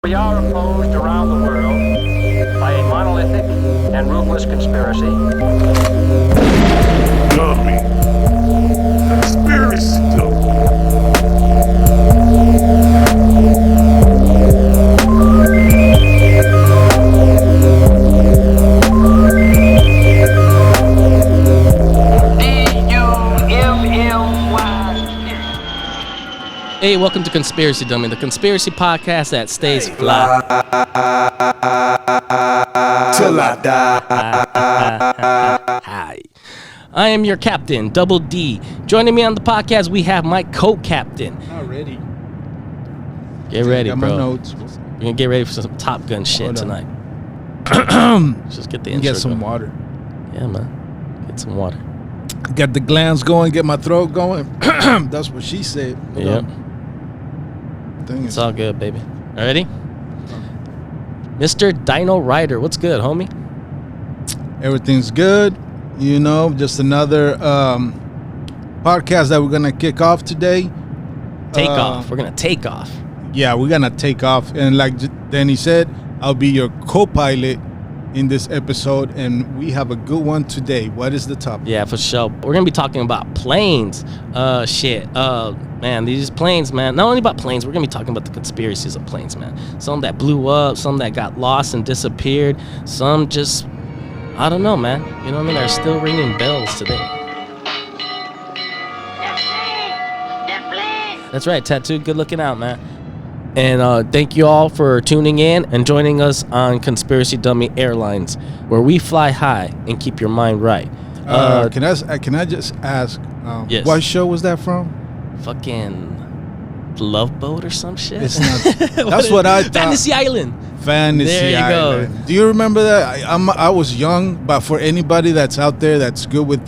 We are opposed around the world by a monolithic and ruthless conspiracy. Dummy. Conspiracy dummy. Hey, welcome to Conspiracy Dummy, the conspiracy podcast that stays fly. Till I die. Hi. I am your captain, Double D. Joining me on the podcast, we have my co-captain. Already. Get ready, got bro. my notes. We're gonna get ready for some Top Gun shit tonight. Let's just get the intro Get some going. water. Yeah, man. Get some water. Get the glands going. Get my throat going. That's what she said. Yep. It's all good, baby. Ready? Mr. Dino Rider, what's good, homie? Everything's good. You know, just another podcast that we're gonna kick off today. Take off. We're gonna take off. Yeah, we're gonna take off. And like Danny said, I'll be your co-pilot in this episode, and we have a good one today. What is the topic? Yeah, for sure. We're gonna be talking about planes. Man, these planes, man. Not only about planes, we're gonna be talking about the conspiracies of planes, man. Some that blew up, some that got lost and disappeared, some just, I don't know, man. You know what I mean? They're still ringing bells today. That's right, Tattoo. Good looking out, man. And thank you all for tuning in and joining us on Conspiracy Dummy Airlines, where we fly high and keep your mind right. Can I just ask? Yes. What show was that from? Fucking Love Boat or some shit. It's not. That's what I thought. Fantasy Island. Fantasy There you Island. go. Do you remember that? I was young, but for anybody that's out there that's good with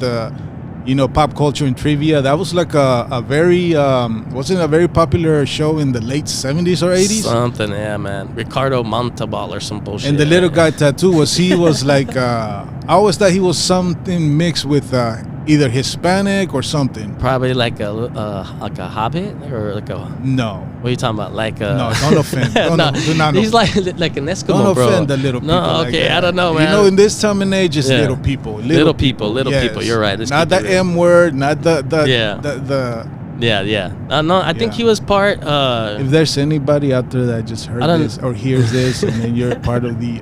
pop culture and trivia, that was like a very wasn't a very popular show in the late 70s or 80s. Something, yeah, man. Ricardo Montalban or some bullshit. And the little guy Tattoo was like I always thought he was something mixed with either Hispanic or something. Probably like a hobbit or like a. No. What are you talking about? Like a. No, don't offend. Do not he's offend. like an Eskimo, Don't bro. offend the little people. No, okay, like I don't know, man. You know, in this time and age, it's Yeah. little people. Little people. Yes. You're right. Let's Not keep it the real. M word. Not the Yeah. No, I think he was part. If there's anybody out there that just heard this or hears this, and then you're part of the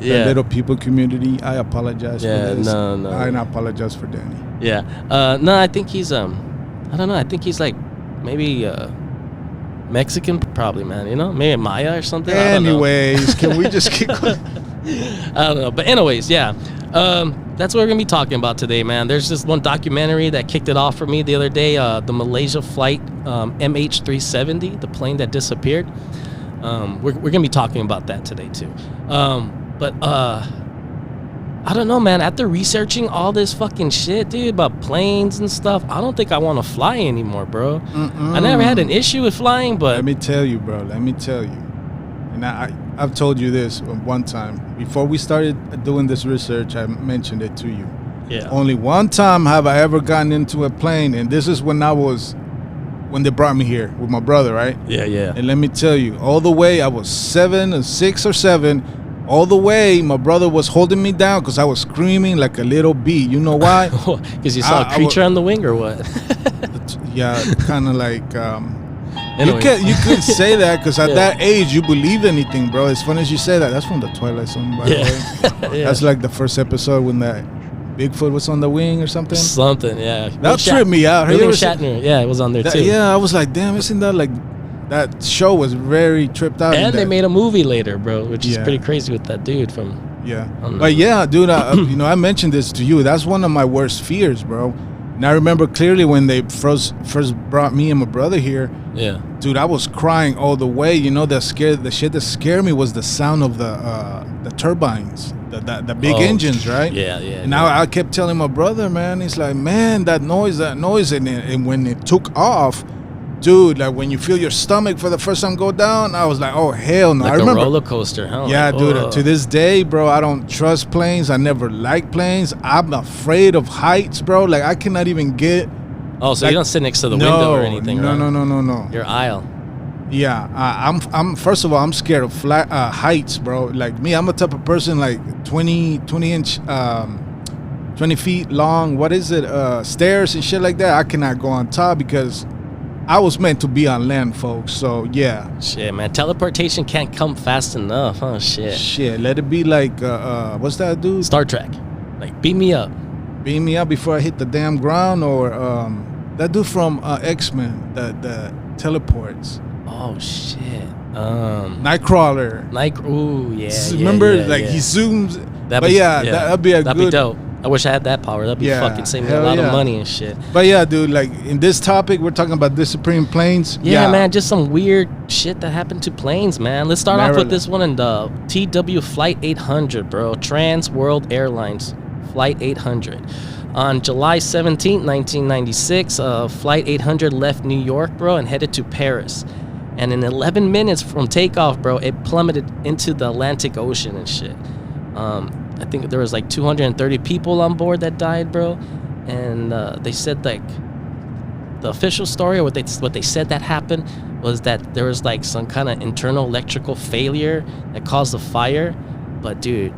Yeah. little people community, I apologize for this. No. I apologize for Danny. Yeah. No, I think he's I don't know. I think he's like maybe Mexican, probably, man. You know, maybe Maya or something. Anyways, can we just keep going? I don't know. But anyways, yeah. That's what we're gonna be talking about today, man. There's this one documentary that kicked it off for me the other day. The Malaysia flight MH370, the plane that disappeared. We're gonna be talking about that today too. But I don't know, man. After researching all this fucking shit, dude, about planes and stuff, I don't think I want to fly anymore, bro. I never had an issue with flying, but Let me tell you, bro. And I've told you this one time. Before we started doing this research, I mentioned it to you. yeah, Only one time have I ever gotten into a plane, and this is when they brought me here with my brother, right? yeah. And let me tell you, all the way, I was 6 or 7. All the way, my brother was holding me down because I was screaming like a little bee. You know why? Because you saw a creature on the wing or what? Yeah, kind of like. Anyways. You could say that because at Yeah. that age you believed anything, bro. It's funny as you say that. That's from the Twilight Zone, by the way. Yeah. That's like the first episode when that Bigfoot was on the wing or something. Something, yeah. That tripped me out. William You ever seen- Shatner, yeah, it was on there too. Yeah, I was like, damn, isn't that like that show was very tripped out. And they made a movie later, bro, which is Yeah. pretty crazy with that dude from. Yeah, don't but know. yeah, dude, I mentioned this to you. That's one of my worst fears, bro. And I remember clearly when they first brought me and my brother here. Yeah. Dude, I was crying all the way. You know, the shit that scared me was the sound of the turbines, the big engines, right? Yeah. And I kept telling my brother, man, he's like, man, that noise, and when it took off, dude, like when you feel your stomach for the first time go down, I was like, oh hell no. Like I remember a roller coaster, huh? Yeah, Like, dude. oh. To this day, bro, I don't trust planes. I never liked planes. I'm afraid of heights, bro. Like I cannot even get. Oh, so like, you don't sit next to the window or anything, No, right? no. Your aisle. Yeah, I'm first of all, I'm scared of flat heights, bro. Like me, I'm a type of person like 20 inch 20 feet long, what is it, stairs and shit like that. I cannot go on top because I was meant to be on land, folks. So yeah. Shit, man. Teleportation can't come fast enough, huh? Shit, let it be like what's that dude? Star Trek. Like, beam me up. Beam me up before I hit the damn ground. Or that dude from X-Men that teleports. Oh shit. Nightcrawler. Ooh, yeah. Remember, yeah, like yeah. he zooms. That'd But be, yeah, that'd be a that'd good. be dope. I wish I had that power. That'd be Yeah, fucking save me a hell lot yeah. of money and shit. But yeah, dude, like in this topic, we're talking about disappearing planes. Yeah, man, just some weird shit that happened to planes, man. Let's start off with Maryland. this one in the TW Flight 800, bro. Trans World Airlines Flight 800. On July 17, 1996, Flight 800 left New York, bro, and headed to Paris. And in 11 minutes from takeoff, bro, it plummeted into the Atlantic Ocean and shit. I think there was like 230 people on board that died, bro. And they said, like, the official story, or what they said that happened, was that there was like some kind of internal electrical failure that caused the fire. But dude,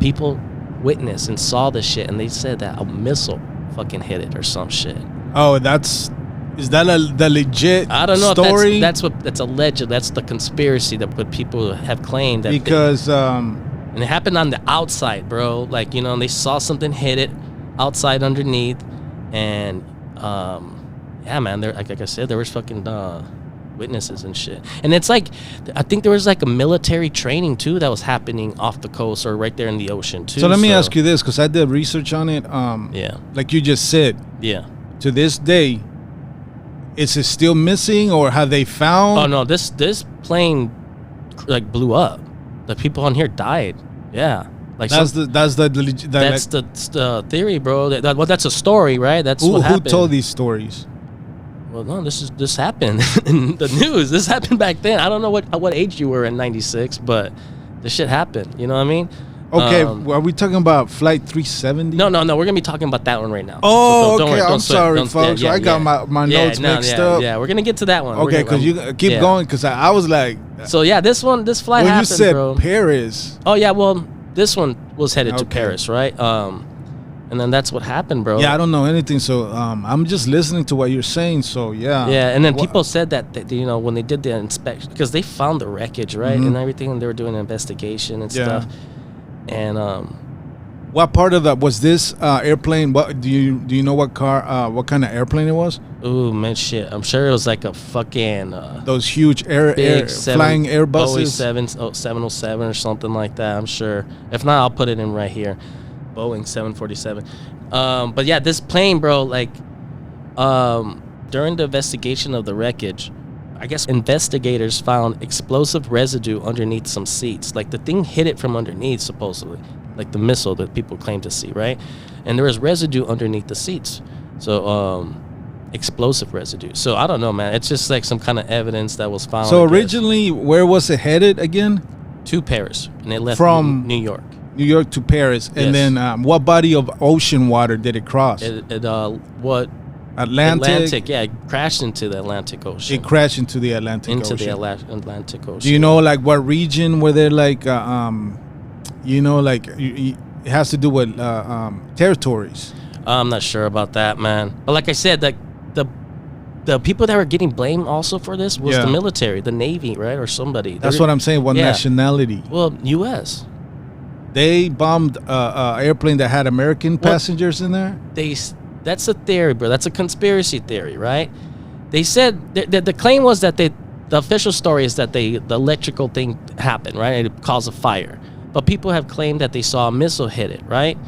people witnessed and saw this shit, and they said that a missile fucking hit it or some shit. Oh, is that the legit I don't know story? if that's alleged. That's the conspiracy that what people have claimed that Because and it happened on the outside, bro. Like, you know, and they saw something hit it outside underneath, and yeah, man, there, like I said, there was fucking witnesses and shit. And it's like, I think there was like a military training too that was happening off the coast or right there in the ocean too. so let me ask you this, because I did research on it. Yeah. Like you just said, Yeah. to this day, is it still missing, or have they found? Oh no, this plane like blew up. The people on here died. Yeah. Like that's the theory, bro. Well, that's a story, right? That's who what happened. Who told these stories? Well, no, this happened in the news. This happened back then. I don't know what age you were in '96, but this shit happened. You know what I mean? Okay, are we talking about Flight 370? No. We're gonna be talking about that one right now. Oh, So don't okay. worry, I'm sorry, folks. I got my notes mixed up. Yeah, we're gonna get to that one. Okay, because you keep going, because I was like, So yeah, this flight when happened, you said bro. Paris. Oh yeah, well, this one was headed to Okay. Paris, right? And then that's what happened, bro. Yeah, I don't know anything, so I'm just listening to what you're saying. So yeah. Yeah, and then people said that you know, when they did the inspection, because they found the wreckage, right, and everything, and they were doing an investigation and stuff. And what part of that was this airplane? What do you know what what kind of airplane it was? ooh, man, shit, I'm sure it was like a fucking Those huge big flying Airbuses. 707 or something like that. I'm sure. If not, I'll put it in right here. Boeing 747. But yeah, this plane, bro, like during the investigation of the wreckage, I guess investigators found explosive residue underneath some seats. Like the thing hit it from underneath, supposedly, like the missile that people claim to see, right? And there was residue underneath the seats. So explosive residue. So I don't know, man. It's just like some kind of evidence that was found. So I guess, originally, where was it headed again? to Paris, and it left From New York. New York to Paris, and Yes. then what body of ocean water did it cross? What Atlantic. Yeah, it crashed into the Atlantic Ocean. It crashed into the Atlantic Ocean. Atlantic Ocean. Do you know like what region were there? Like you know, like it has to do with territories. I'm not sure about that, man. But like I said, like the people that were getting blamed also for this was the military, the Navy, right, or somebody. That's what I'm saying. What nationality? Well, U.S. They bombed a airplane that had American passengers in there. That's a theory, bro. That's a conspiracy theory, right? They said the claim was that the official story is that the electrical thing happened, right? And it caused a fire. But people have claimed that they saw a missile hit it, right?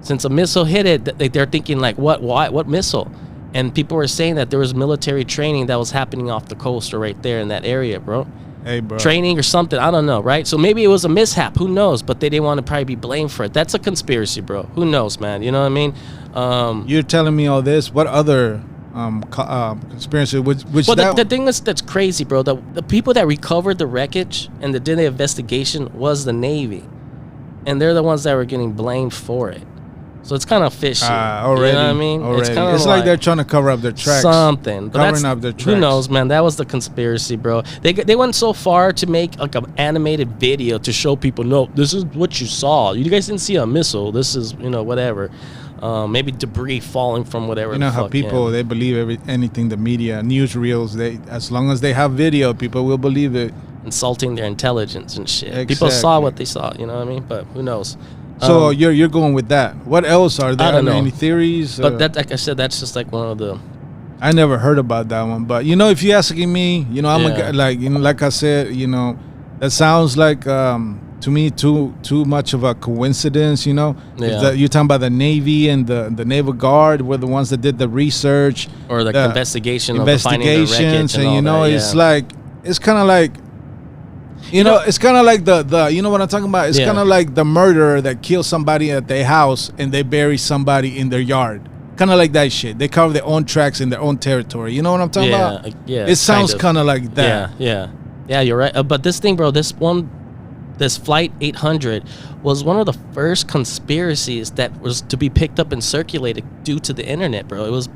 Since a missile hit it, they're thinking like, what missile? And people were saying that there was military training that was happening off the coast or right there in that area, bro. Hey, bro. Training or something, I don't know, right? So maybe it was a mishap, who knows? But they didn't want to probably be blamed for it. That's a conspiracy, bro. Who knows, man? You know what I mean? You're telling me all this. What other conspiracy? Which Well, the thing that's crazy, bro. The people that recovered the wreckage and that did the investigation was the Navy, and they're the ones that were getting blamed for it. So it's kind of fishy. Already, you know what I mean? Already. It's kind of like they're trying to cover up their tracks. Something. But Covering up their tracks. Who knows, man? That was the conspiracy, bro. They went so far to make like an animated video to show people, no, this is what you saw. You guys didn't see a missile. This is, whatever. Maybe debris falling from whatever. You know how people, they believe anything the media, newsreels, as long as they have video, people will believe it. Insulting their intelligence and shit. Exactly. People saw what they saw, you know what I mean? But who knows? So you're going with that. What else are there? I don't know. Any theories? But that, like I said, that's just like one of the. I never heard about that one. But if you're asking me, I'm a guy, like I said, that sounds like to me too much of a coincidence. You're talking about the Navy and the Naval Guard were the ones that did the research or the investigation of finding the wreckage and all that, it's like it's kind of like. It's kind of like the you know what I'm talking about? It's kind of like the murderer that kills somebody at their house and they bury somebody in their yard. Kind of like that shit. They cover their own tracks in their own territory. You know what I'm talking about? Yeah. It sounds kind of like that. Yeah, you're right. But this thing, bro, this Flight 800 was one of the first conspiracies that was to be picked up and circulated due to the internet, bro. It was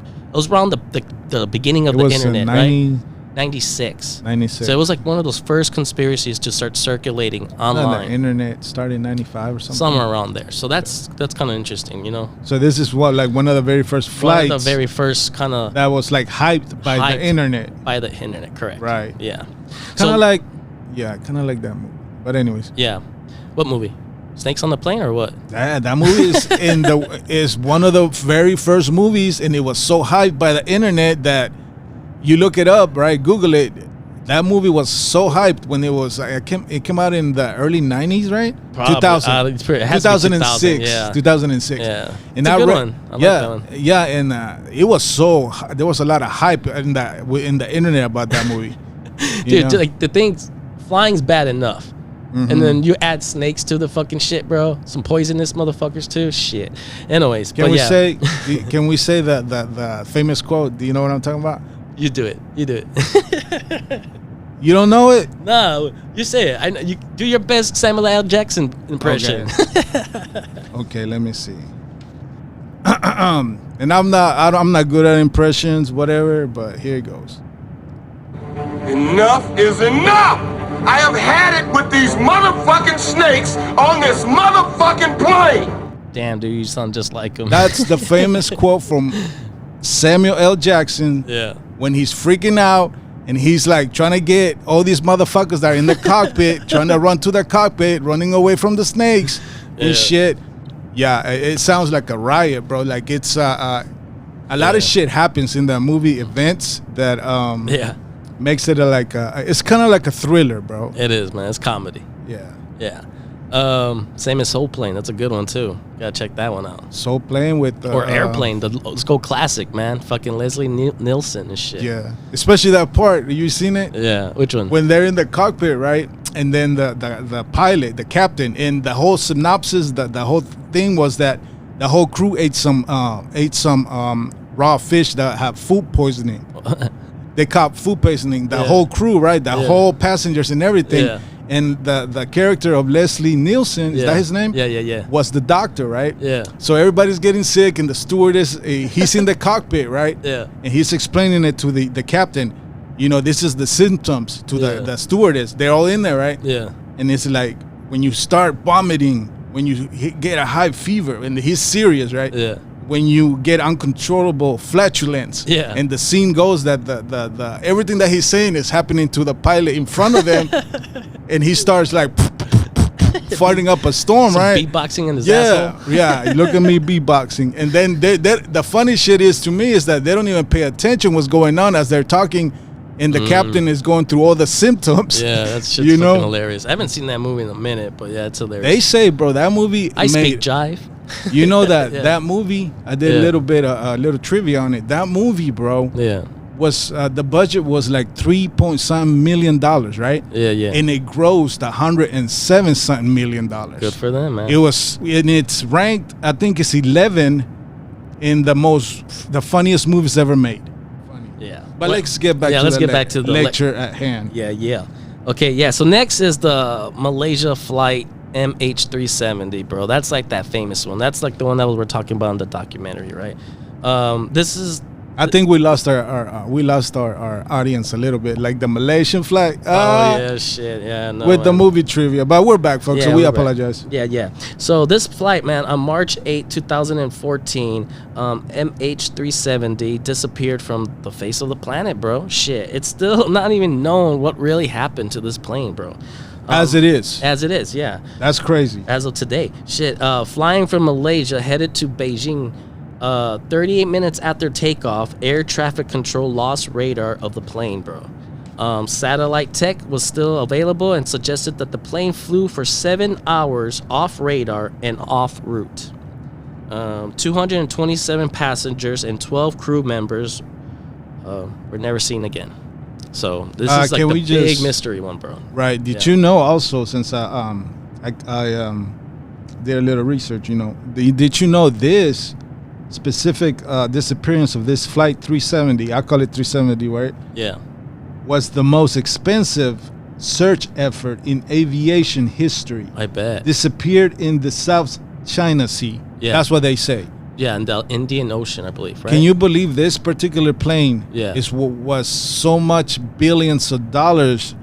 around the beginning of the internet, right? 96. So it was like one of those first conspiracies to start circulating online. The internet started in 95 or something. Somewhere around there. So that's kind of interesting, So this is one of the very first flights. One of the very first kind of. That was like hyped by the internet. By the internet, correct. Right. Yeah. Kind of like that movie. But anyways. Yeah. What movie? Snakes on the Plane or what? That movie is one of the very first movies, and it was so hyped by the internet that. You look it up, right? Google it. That movie was so hyped when it came out in the early 90s, right? Probably. 2000. 2006. Yeah. 2006. Yeah. And it's a good one. I like that one. Yeah, and it was there was a lot of hype in the internet about that movie. Dude, like the things, flying's bad enough. Mm-hmm. And then you add snakes to the fucking shit, bro. Some poisonous motherfuckers too. Shit. Anyways, can we say the famous quote? Do you know what I'm talking about? You do it. You don't know it? No, you say it. I know. You do your best Samuel L. Jackson impression. Okay, let me see. And I'm not good at impressions, whatever. But here it goes. Enough is enough! I have had it with these motherfucking snakes on this motherfucking plane! Damn, dude, you sound just like him. That's the famous quote from Samuel L. Jackson. Yeah. When he's freaking out and he's like trying to get all these motherfuckers that are in the cockpit, trying to run to the cockpit, running away from the snakes and shit. Yeah, it sounds like a riot, bro. Like it's a lot of shit happens in the movie events that makes it it's kind of like a thriller, bro. It is, man. It's comedy. Yeah. Same as Soul Plane. That's a good one too. Gotta check that one out. Soul Plane with or Airplane. Let's go classic, man. Fucking Leslie Nielsen and shit. Yeah, especially that part. You seen it? Yeah. Which one? When they're in the cockpit, right? And then the pilot, the captain, and the whole synopsis, the whole thing was that the whole crew ate some raw fish that have food poisoning. They caught food poisoning. The whole crew, right? The whole passengers and everything. Yeah. And the character of Leslie Nielsen, is that his name? Yeah. Was the doctor, right? Yeah. So everybody's getting sick, and the stewardess, he's in the cockpit, right? Yeah. And he's explaining it to the captain. This is the symptoms to the stewardess. They're all in there, right? Yeah. And it's like when you start vomiting, when you get a high fever, and he's serious, right? Yeah. When you get uncontrollable flatulence, and the scene goes that the everything that he's saying is happening to the pilot in front of him, and he starts like farting up a storm, right? Beatboxing in his asshole. Yeah. Look at me beatboxing, and then the funny shit is to me is that they don't even pay attention what's going on as they're talking, and the captain is going through all the symptoms. Yeah, that's shit's fucking hilarious. I haven't seen that movie in a minute, but yeah, it's hilarious. They say, bro, that movie. I speak jive. You know that that movie, I did a little bit a little trivia on it. That movie, bro, was the budget was like $3 million, right? Yeah. And it grossed $107 million. Good for them, man. It was, and it's ranked, I think it's 11 in the funniest movies ever made. Yeah. But let's get back to the lecture at hand. Yeah. Okay, so next is the Malaysia Flight MH370, bro. That's like that famous one. That's like the one that we're talking about in the documentary, right? This is. I think we lost our audience a little bit, like the Malaysian flag. Yeah, shit, yeah, no. With the movie trivia, but we're back, folks. Yeah, so we we're apologize. back. Yeah. So this flight, man, on March 8, 2014, MH370 disappeared from the face of the planet, bro. Shit, it's still not even known what really happened to this plane, bro. As it is, yeah. That's crazy. As of today, shit. Flying from Malaysia headed to Beijing. 38 minutes after takeoff, air traffic control lost radar of the plane, bro. Satellite tech was still available and suggested that the plane flew for 7 hours off radar and off route. 227 passengers and 12 crew members were never seen again. So this is like the big mystery one, bro. Right. Did you know also, since I did a little research, did you know this specific disappearance of this flight 370, I call it 370, right? Yeah. Was the most expensive search effort in aviation history. I bet. Disappeared in the South China Sea. Yeah. That's what they say. Yeah, in the Indian Ocean, I believe, right? Can you believe this particular plane was so much billions of dollars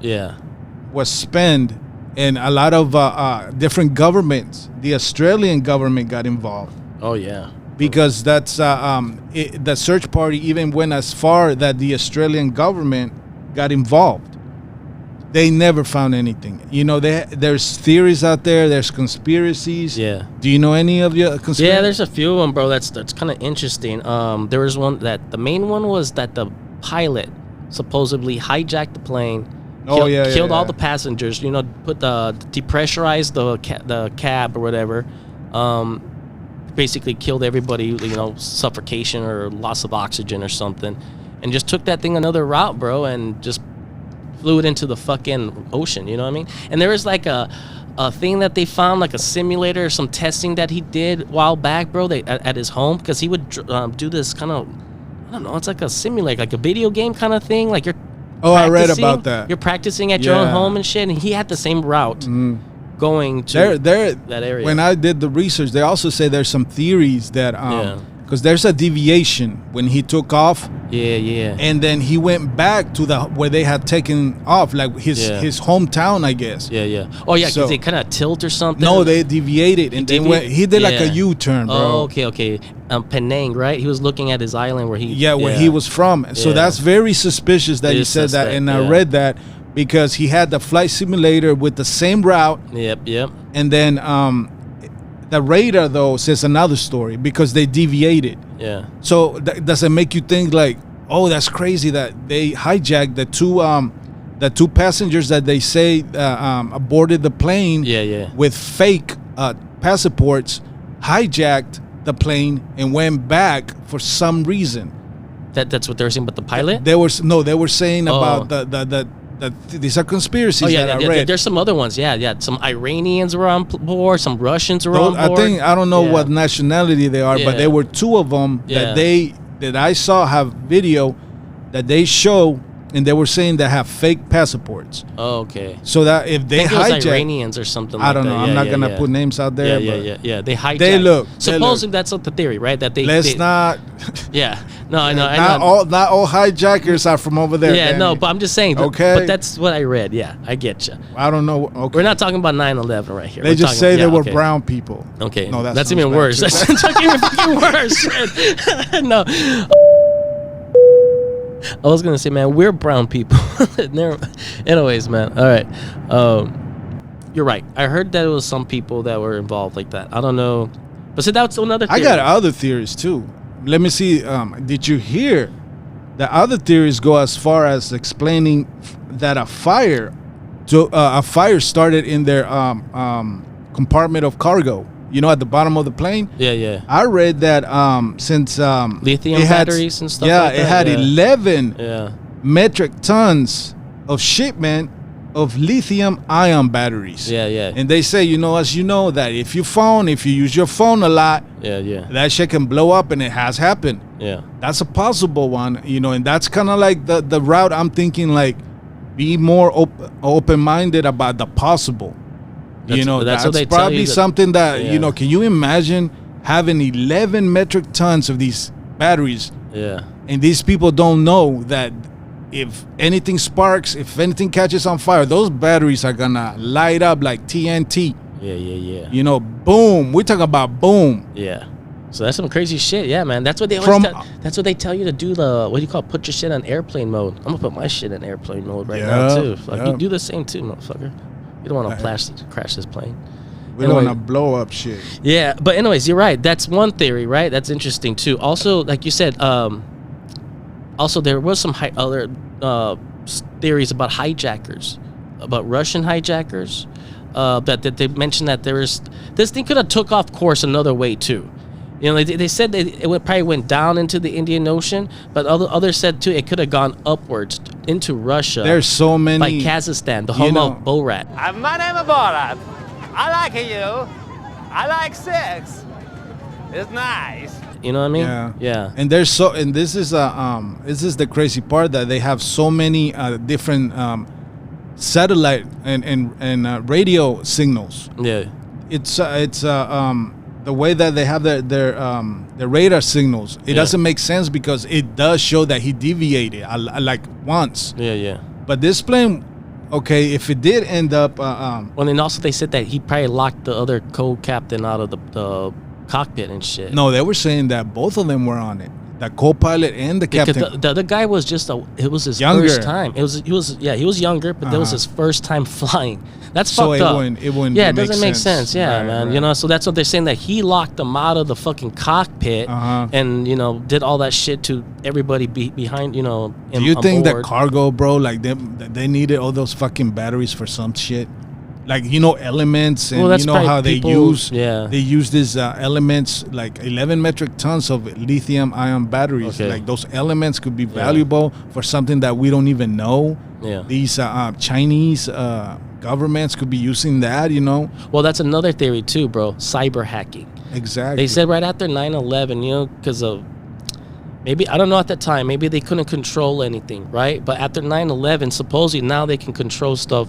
was spent, and a lot of different governments, the Australian government got involved. Oh, yeah. Because that's the search party even went as far that the Australian government got involved. They never found anything. There's theories out there. There's conspiracies. Yeah. Do you know any of the conspiracies? Yeah, there's a few of them, bro. That's kind of interesting. There was one that the main one was that the pilot supposedly hijacked the plane. Killed all the passengers. Depressurized the cab or whatever. Basically killed everybody, suffocation or loss of oxygen or something, and just took that thing another route, bro, and just flew it into the fucking ocean, you know what I mean? And there was like a thing that they found, like a simulator or some testing that he did a while back, bro, at his home, because he would do this kind of, I don't know, it's like a simulator, like a video game kind of thing, like you're I read about that. You're practicing at your own home and shit, and he had the same route. Going to that area. When I did the research, they also say there's some theories that because there's a deviation when he took off. Yeah. And then he went back to where they had taken off, like his hometown, I guess. Yeah. Oh yeah, because they kind of tilt or something. No, they deviated and he did like a U-turn, bro. Oh, okay. Penang, right? He was looking at his island where he was from. So that's very suspicious that he said that, and I read that. Because he had the flight simulator with the same route. Yep. And then the radar, though, says another story because they deviated. Yeah. So does it make you think like, oh, that's crazy that they hijacked the two passengers that they say aborted the plane with fake passports, hijacked the plane and went back for some reason. That's what they were saying about the pilot? They were saying about these are conspiracies that I read. There's some other ones. Yeah. Some Iranians were on board. Some Russians were on board. I don't know what nationality they are, but there were two of them that I saw have video that they show, and they were saying they have fake passports. Oh, okay. So that if they hijack Iranians or something I don't know. I'm not gonna put names out there. Yeah. They hijacked. Supposedly that's the theory, right? That they not. Yeah. No, I know. Not all hijackers are from over there. Yeah, Danny. no, but I'm just saying. Okay. But that's what I read. Yeah, I get you. I don't know. Okay. We're not talking about 9/11 right here. They just say they were brown people. Okay. No, that's even worse. That's even fucking worse. No. I was gonna say, man, we're brown people. Anyways, man. All right. You're right. I heard that it was some people that were involved like that. I don't know, but so that's another theory. I got other theories too. Let me see. Did you hear the other theories go as far as explaining that a fire started in their compartment of cargo? At the bottom of the plane. Yeah. I read that since lithium batteries and stuff. Like that. It had 11 metric tons of shipment of lithium-ion batteries. Yeah. And they say, as you know, that if you use your phone a lot, that shit can blow up, and it has happened. Yeah. That's a possible one, and that's kind of like the route I'm thinking, like, be more open-minded about the possible. That's what they tell probably you that- something that Yeah. Can you imagine having 11 metric tons of these batteries, Yeah. and these people don't know that if anything sparks, if anything catches on fire, those batteries are gonna light up like TNT. Yeah. Boom. We're talking about boom. Yeah. So that's some crazy shit. Yeah, man. That's what they that's what they tell you to do. Put your shit on airplane mode. I'm gonna put my shit in airplane mode right now too. Fuck, you do the same too, motherfucker. You don't want to crash this plane. We don't want to blow up shit. Yeah, but anyways, you're right. That's one theory, right? That's interesting too. Also, like you said, also there was some other theories about hijackers, about Russian hijackers. That they mentioned that this thing could have took off course another way too. They said it probably went down into the Indian Ocean, but others said too it could have gone upwards into Russia. There's so many, like Kazakhstan, the Homo Borat. My name is Borat. I like you. I like sex. It's nice. You know what I mean? Yeah. And this is the crazy part, that they have so many different satellite and radio signals. Yeah. It's the way that they have their radar signals. It doesn't make sense, because it does show that he deviated like once. Yeah. But this plane, okay, if it did end up, Well, and also they said that he probably locked the other co-captain out of the cockpit and shit. no, they were saying that both of them were on it, the co-pilot and the Because captain. the other guy was it was his Younger. first time. He was younger, but that was his first time flying. That's So fucked it up. wouldn't Yeah, it make doesn't make sense. sense. Yeah, Right, man. right. So that's what they're saying, that he locked them out of the fucking cockpit and did all that shit to everybody behind. Do you think that aboard. cargo, bro, like they needed all those fucking batteries for some shit? Like, elements, and Well, that's how probably they use they use these elements, like 11 metric tons of lithium ion batteries. Okay. Like, those elements could be valuable for something that we don't even know. Yeah. These Chinese governments could be using that, Well, that's another theory too, bro. Cyber hacking. Exactly. They said right after 9/11, because of maybe, I don't know at that time, maybe they couldn't control anything, right? But after 9/11, supposedly now they can control stuff.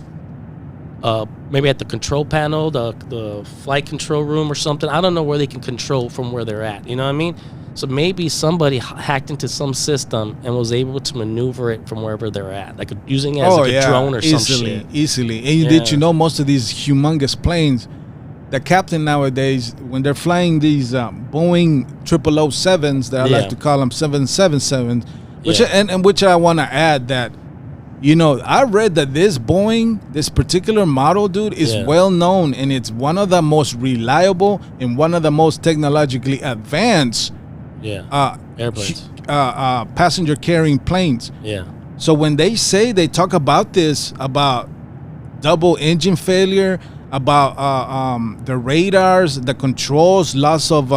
Maybe at the control panel, the flight control room or something. I don't know where they can control from where they're at. You know what I mean? So maybe somebody hacked into some system and was able to maneuver it from wherever they're at, like using it as like a drone or some shit. Easily. And did you know most of these humongous planes, the captain nowadays, when they're flying these Boeing 0007s, that I like to call them 777s, which I want to add that, I read that this Boeing, this particular model, dude, is well known, and it's one of the most reliable and one of the most technologically advanced airplanes. Passenger carrying planes. Yeah. So when they talk about this, about double engine failure, about the radars, the controls, loss of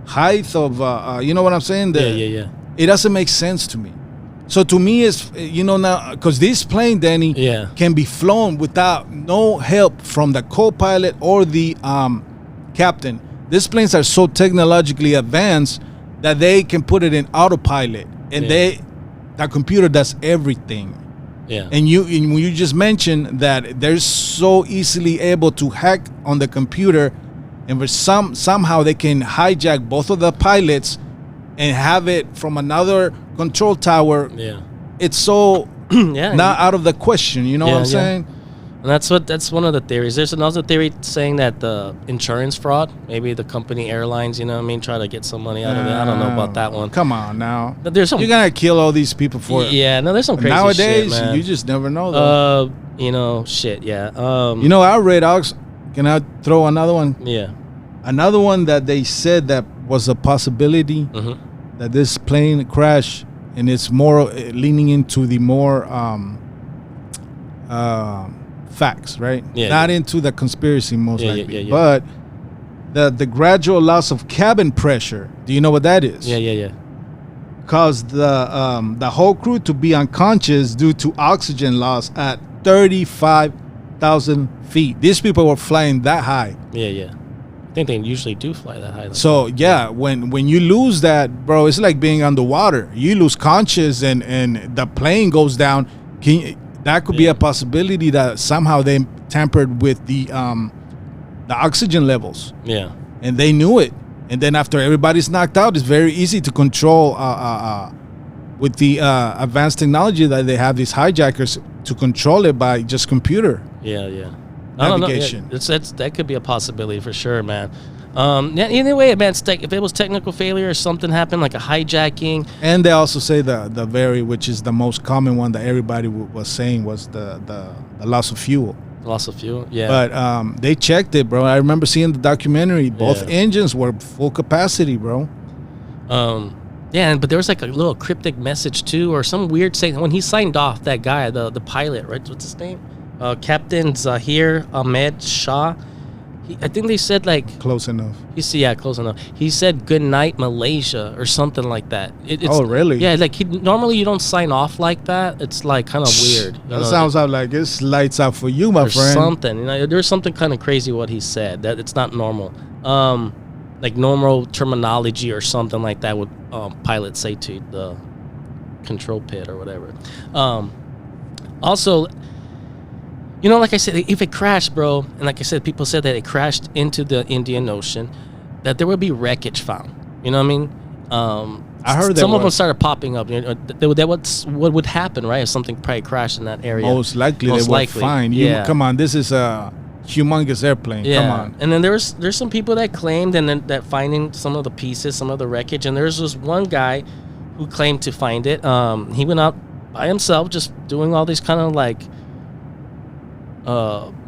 height of, you know what I'm saying? Yeah. It doesn't make sense to me. So to me, it's, now, because this plane, Danny, can be flown without no help from the co-pilot or the captain. These planes are so technologically advanced that they can put it in autopilot, and the computer does everything. Yeah. And when you just mentioned that they're so easily able to hack on the computer, and for somehow they can hijack both of the pilots and have it from another control tower. Yeah. It's so not out of the question. You know what I'm saying? And that's one of the theories. There's another theory saying that the insurance fraud, maybe the company airlines, try to get some money out of it. I don't know about that one. Come on now. But there's some, you're gonna kill all these people for it. Yeah, no, there's some crazy nowadays, shit, man. you just never know though. Shit, yeah. I read, Alex, can I throw another one? Yeah. Another one that they said that was a possibility, that this plane crashed, and it's more leaning into the more facts, right? Yeah. Not into the conspiracy, most likely. Yeah. But the gradual loss of cabin pressure. Do you know what that is? Yeah. Caused the whole crew to be unconscious due to oxygen loss at 35,000 feet. These people were flying that high. Yeah. I think they usually do fly that high. So when you lose that, bro, it's like being underwater. You lose conscious and the plane goes down. That could be a possibility that somehow they tampered with the the oxygen levels. Yeah. And they knew it. And then after everybody's knocked out, it's very easy to control with the advanced technology that they have, these hijackers, to control it by just computer Yeah. navigation. That could be a possibility for sure, man. Yeah, either way, man, if it was technical failure or something happened, like a hijacking. And they also say which is the most common one that everybody was saying, was the loss of fuel. Loss of fuel, yeah. But they checked it, bro. I remember seeing the documentary. Both Yeah. engines were full capacity, bro. Yeah, but there was like a little cryptic message too, or some weird saying when he signed off. That guy, the pilot, right? What's his name? Captain Zahir Ahmed Shah. I think they said like Close enough. close enough. He said "Good night, Malaysia" or something like that. It's, Oh, really? Yeah, like normally you don't sign off like that. It's like kind of weird. That sounds out like it's lights out for you, my or friend. something. You know, there's something kind of crazy what he said. That it's not normal. Like normal terminology or something like that would pilots say to the control pit or whatever. Also, you know, like I said, if it crashed, bro, and like I said, people said that it crashed into the Indian Ocean, that there would be wreckage found. You know what I mean? I heard that some of them started popping up. You know, that what would happen, right? If something probably crashed in that area. Most likely they would find. Yeah. Come on, this is a humongous airplane. Yeah. Come on. And then there's some people that claimed and then that finding some of the pieces, some of the wreckage. And there's this one guy who claimed to find it. He went out by himself, just doing all these kind of like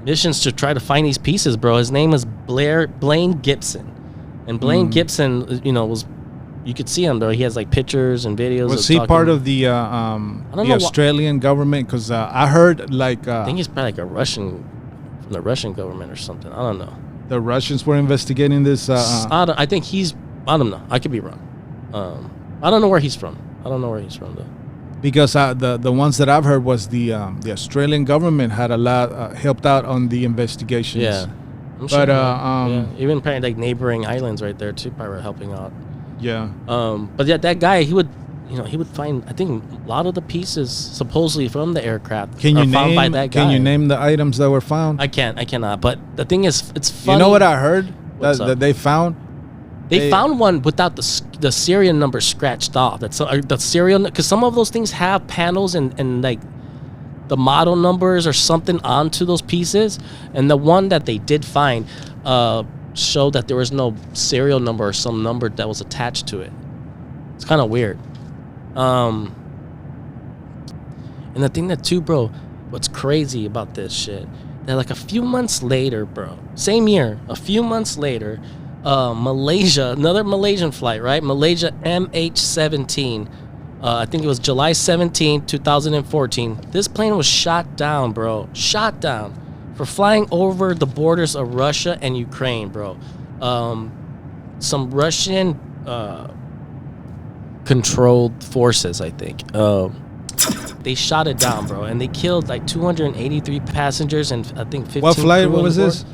missions to try to find these pieces, bro. His name is Blaine Gibson. And Blaine Gibson, you know, you could see him, though. He has like pictures and videos. Was he part of the Australian government? Because I heard like I think he's probably like from the Russian government or something. I don't know. The Russians were investigating this. I think I don't know. I could be wrong. I don't know where he's from. Though. Because the ones that I've heard was the Australian government had a lot helped out on the investigations. Yeah. I'm But yeah. Even probably like neighboring islands right there too probably were helping out. Yeah. But yeah, that guy he would find, I think, a lot of the pieces supposedly from the aircraft found by that guy. Can you name the items that were found? I cannot. But the thing is, it's funny. You know what I heard That they found? They found one without the serial number scratched off. That's the serial, because some of those things have panels and like the model numbers or something onto those pieces. And the one that they did find showed that there was no serial number or some number that was attached to it. It's kind of weird. And the thing that too, bro, what's crazy about this shit, that like a few months later, bro, same year, a few months later, Malaysia, another Malaysian flight, right? Malaysia MH17. I think it was July 17, 2014. This plane was shot down, bro. Shot down for flying over the borders of Russia and Ukraine, bro. Some Russian controlled forces, I think. They shot it down, bro, and they killed like 283 passengers and I think 15. What flight? What was this?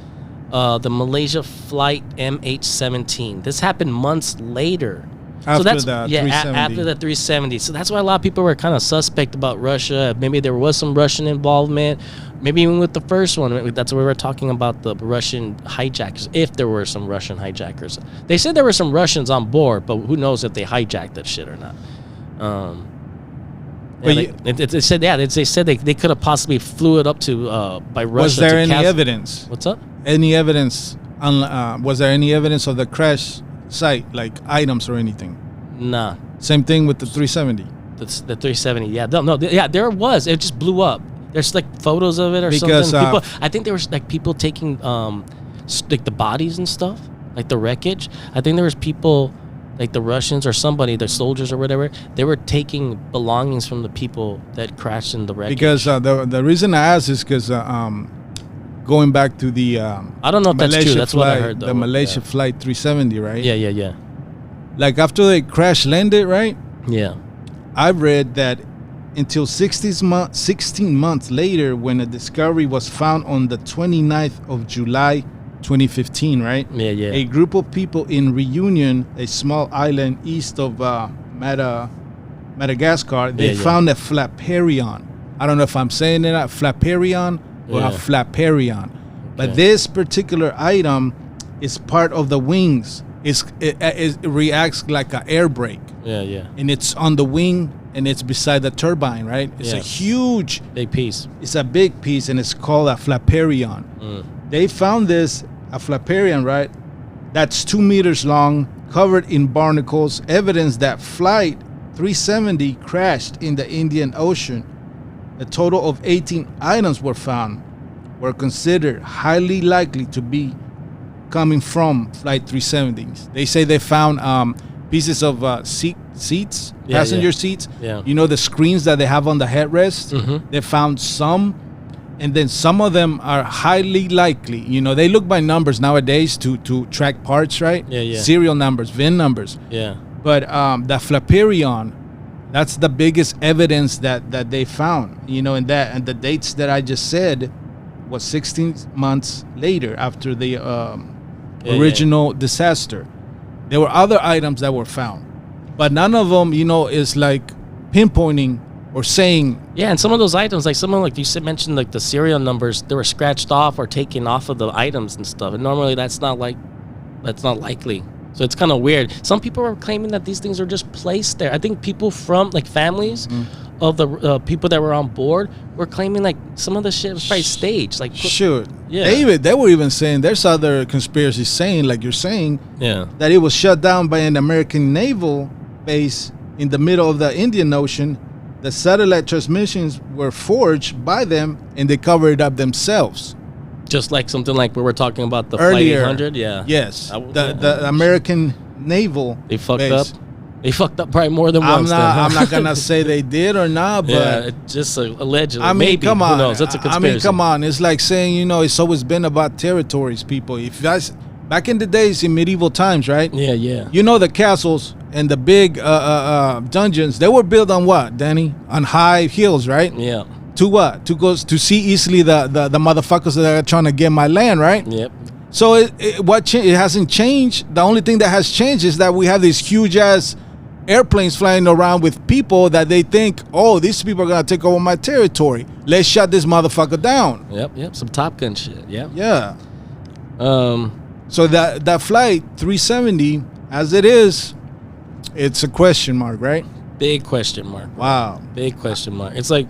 The Malaysia flight MH17. This happened months later. After the 370. After the 370. So that's why a lot of people were kind of suspect about Russia. Maybe there was some Russian involvement. Maybe even with the first one. That's where we were talking about the Russian hijackers. If there were some Russian hijackers, they said there were some Russians on board, but who knows if they hijacked that shit or not. They said they could have possibly flew it up to by Russia. Was there any evidence? What's up? Any evidence? Was there any evidence of the crash site, like items or anything? Nah. Same thing with the 370. The 370. Yeah. There was. It just blew up. There's like photos of it or Because, something. I think there was like people taking like the bodies and stuff, like the wreckage. I think there was people, like the Russians or somebody, the soldiers or whatever. They were taking belongings from the people that crashed in the wreckage. Because the reason I asked is because going back to the I don't know if that's true. That's what I heard, though. The Malaysia flight 370, right? Yeah. Like after they crash landed, right? Yeah. I read that until 16 months later, when a discovery was found on the 29th of July 2015, right? Yeah. A group of people in Reunion, a small island east of Madagascar, they found a flapparion. I don't know if I'm saying it, Flapparion or a Flapparion. But this particular item is part of the wings. It reacts like an air brake. Yeah. And it's on the wing, and it's beside the turbine, right? It's a huge... big piece. It's a big piece, and it's called a flapparion. They found this, a flapparion, right? That's 2 meters long, covered in barnacles, evidence that Flight 370 crashed in the Indian Ocean. A total of 18 items were considered highly likely to be coming from Flight 370s. They say they found pieces of seats, passenger seats. Yeah. You know, the screens that they have on the headrest? They found some. And then some of them are highly likely. You know, they look by numbers nowadays to track parts, right? Yeah. Serial numbers, VIN numbers. Yeah. But the flapparion, that's the biggest evidence that they found. You know, and the dates that I just said was 16 months later after the original disaster. There were other items that were found, but none of them, you know, is like pinpointing or saying. Yeah, and some of those items, like someone like you said, mentioned like the serial numbers, they were scratched off or taken off of the items and stuff. And normally that's not likely. So it's kind of weird. Some people are claiming that these things are just placed there. I think people from like families of the people that were on board were claiming like some of the shit was probably staged. Like Sure. Yeah. They were even saying there's other conspiracies saying, like you're saying, yeah, that it was shut down by an American naval base in the middle of the Indian Ocean. The satellite transmissions were forged by them, and they covered it up themselves. just like something like we were talking about the Earlier. Flight 800. Yeah. Yes. Yeah. The American naval They fucked base. up. They fucked up probably more than I'm once. not gonna say they did or not, but yeah, it's just allegedly. I mean, maybe. come on. Who knows? That's a conspiracy. I mean, come on. It's like saying, you know, it's always been about territories, people. If you guys, back in the days in medieval times, right? Yeah, yeah. You know, the castles and the big dungeons, they were built on what, Danny? On high hills, right? Yeah. To what? To see easily the motherfuckers that are trying to get my land, right? Yep. So it hasn't changed. The only thing that has changed is that we have these huge ass airplanes flying around with people that they think, oh, these people are gonna take over my territory. Let's shut this motherfucker down. Yep. Some Top Gun shit. Yeah. Yeah. Um. So that flight 370, as it is, it's a question mark, right? Big question mark. Wow. Big question mark. It's like,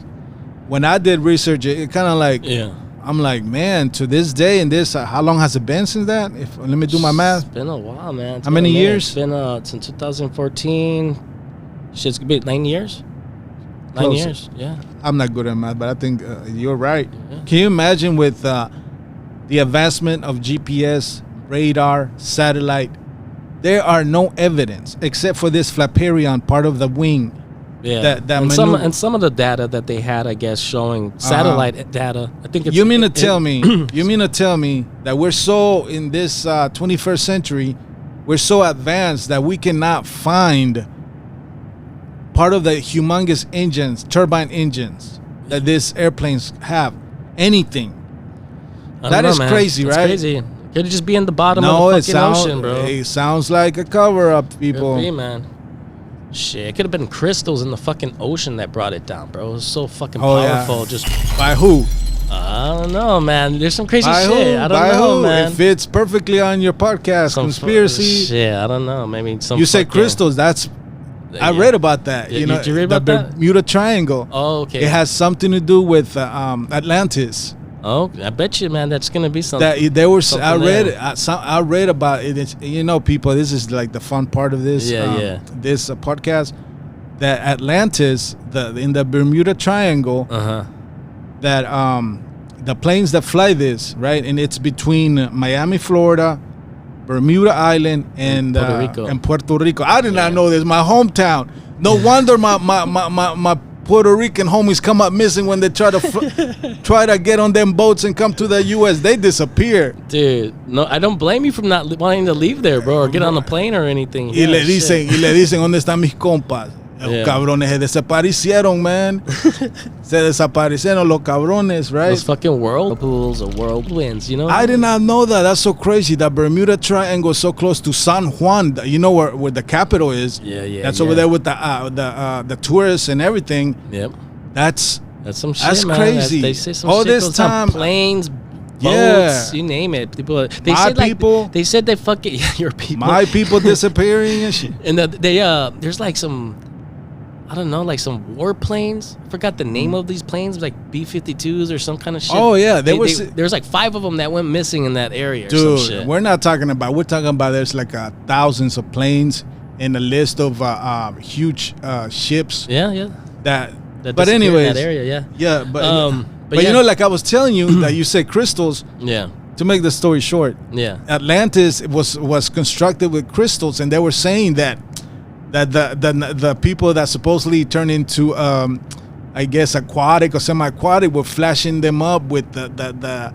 when I did research, it kind of like, yeah. I'm like, man, to this day and this, how long has it been since that? Let me do my math. It's been a while, man. It's How been many a minute. years? It's been since 2014. Shit's gonna be 9 years. 9 Close. years. Yeah. I'm not good at math, but I think you're right. Yeah. Can you imagine with the advancement of GPS, radar, satellite, there are no evidence except for this flapparion part of the wing. Yeah. That and maneuver- some of the data that they had, I guess, showing satellite data. I think it's. You mean to tell me? You mean to tell me that we're so in this 21st century, we're so advanced that we cannot find part of the humongous engines, turbine engines that these airplanes have? Anything? I don't That know, is man. crazy, It's right? crazy. Could just be in the bottom No, of it the fucking ocean, bro. sounds like a cover-up, Could people. be, man. Shit, it could have been crystals in the fucking ocean that brought it down, bro. It was so fucking Oh, yeah. powerful. Just By who? I don't know, man. There's some crazy By shit. who? I don't By know, who? man. It fits perfectly on your podcast. Some Conspiracy. shit, I don't know. Maybe some. You say fucking- crystals. That's. I Yeah. read about that. Yeah, You know, did you read the about that? Bermuda Triangle. Oh, okay. It has something to do with Atlantis. Oh, I bet you, man. That's gonna be something. That there was. I something read. there. I read about it. It's, you know, people. This is like the fun part of this. Yeah. This podcast. That Atlantis, in the Bermuda Triangle, Uh-huh. that the planes that fly this, right, and it's between Miami, Florida, Bermuda Island, and Puerto Rico. And Puerto Rico. I did not Yeah. know this. My hometown. No wonder my Puerto Rican homies come up missing when they try to get on them boats and come to the U.S. They disappear. Dude, no, I don't blame you for not wanting to leave there, bro, or get on the plane or anything. Y Yeah, le shit. dicen, ¿dónde están mis compas? Los Yeah. cabrones se desaparecieron, man. Se desaparecieron los cabrones, right? Those fucking whirlpools or whirlwinds, you know? I did not know that. That's so crazy. The Bermuda Triangle is so close to San Juan. You know where the capital is. Yeah. That's over there with the tourists and everything. Yep. That's That's some shit, That's man. crazy. They say some All shit this goes down. time- Planes boats, you name it. People, they My said like people. they said they fucking your people. My people disappearing and shit. And there's like some, I don't know, like some warplanes. I forgot the name of these planes, like B-52s or some kind of shit. Oh, yeah, there's like 5 of them that went missing in that area. Or some Dude, shit. we're talking about there's like thousands of planes in a list of huge ships. Yeah. That but disappeared in anyways, that area, yeah. Yeah, but yeah. you know, like I was telling you that you said crystals. Yeah. To make the story short, Yeah. Atlantis was constructed with crystals, and they were saying that the people that supposedly turned into I guess aquatic or semi-aquatic were flashing them up with the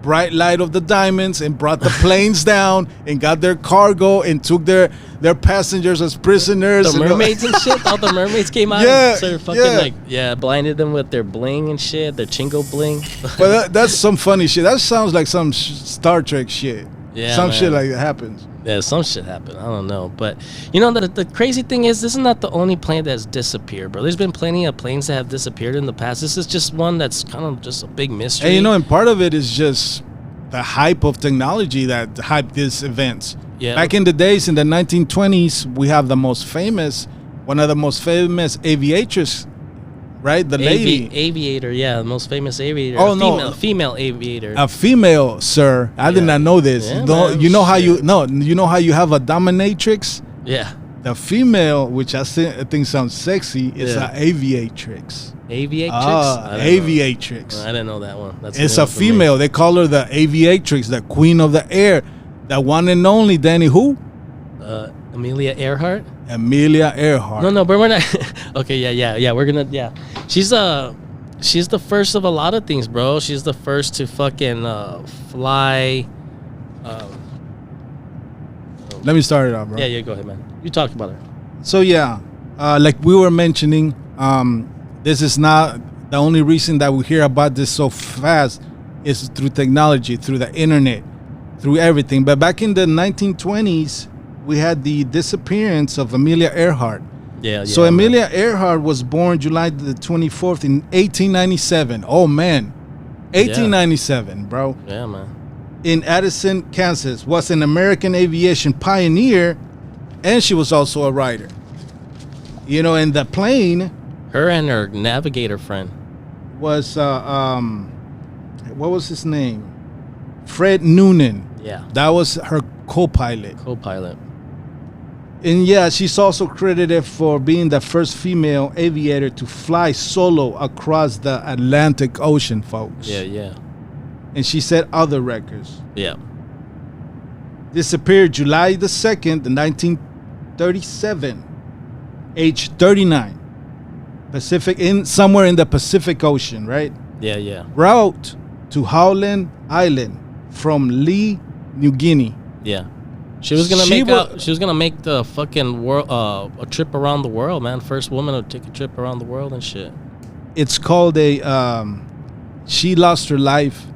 bright light of the diamonds and brought the planes down and got their cargo and took their passengers as prisoners. The mermaids and shit. All the mermaids came out. Yeah, and started fucking blinded them with their bling and shit, their chingo bling. But that's some funny shit. That sounds like some Star Trek shit. Yeah, some man. shit like that happens. Yeah, some shit happened. I don't know. But, you know, the crazy thing is, this is not the only plane that's disappeared, bro. There's been plenty of planes that have disappeared in the past. This is just one that's kind of just a big mystery. And, you know, and part of it is just the hype of technology that hyped these events. Yeah. Back in the days, in the 1920s, we have one of the most famous aviators, right? The lady. Aviator, yeah. The most famous aviator. Oh, no. Female aviator. A female, sir. I did not know this. Yeah, You know how shit. you know how you have a dominatrix? Yeah. The female, which I think sounds sexy, is Yeah. an aviatrix. Aviatrix? Ah, I don't know. aviatrix. I didn't know that one. That's It's new a for me. female. They call her the aviatrix, the queen of the air. The one and only Danny who? Amelia Earhart? Amelia Earhart. No, but we're not. Okay, yeah. We're gonna, yeah. She's the first of a lot of things, bro. She's the first to fucking fly. Let me start it off, bro. Yeah, go ahead, man. You talked about her. So yeah, like we were mentioning, this is not the only reason that we hear about this so fast is through technology, through the internet, through everything. But back in the 1920s, we had the disappearance of Amelia Earhart. Yeah. So Amelia Earhart was born July the 24th in 1897. Oh man, 1897, bro. Yeah, man. In Addison, Kansas, was an American aviation pioneer, and she was also a writer. You know, and the plane Her and her navigator friend. was what was his name? Fred Noonan. Yeah. That was her co-pilot. Co-pilot. And yeah, she's also credited for being the first female aviator to fly solo across the Atlantic Ocean, folks. Yeah. And she set other records. Yeah. Disappeared July the 2nd, 1937, age 39. Somewhere in the Pacific Ocean, right? Yeah. Route to Howland Island from Lee, New Guinea. Yeah. She was gonna She make make the fucking world a trip around the world, man. First woman to take a trip around the world and shit. It's called she lost her life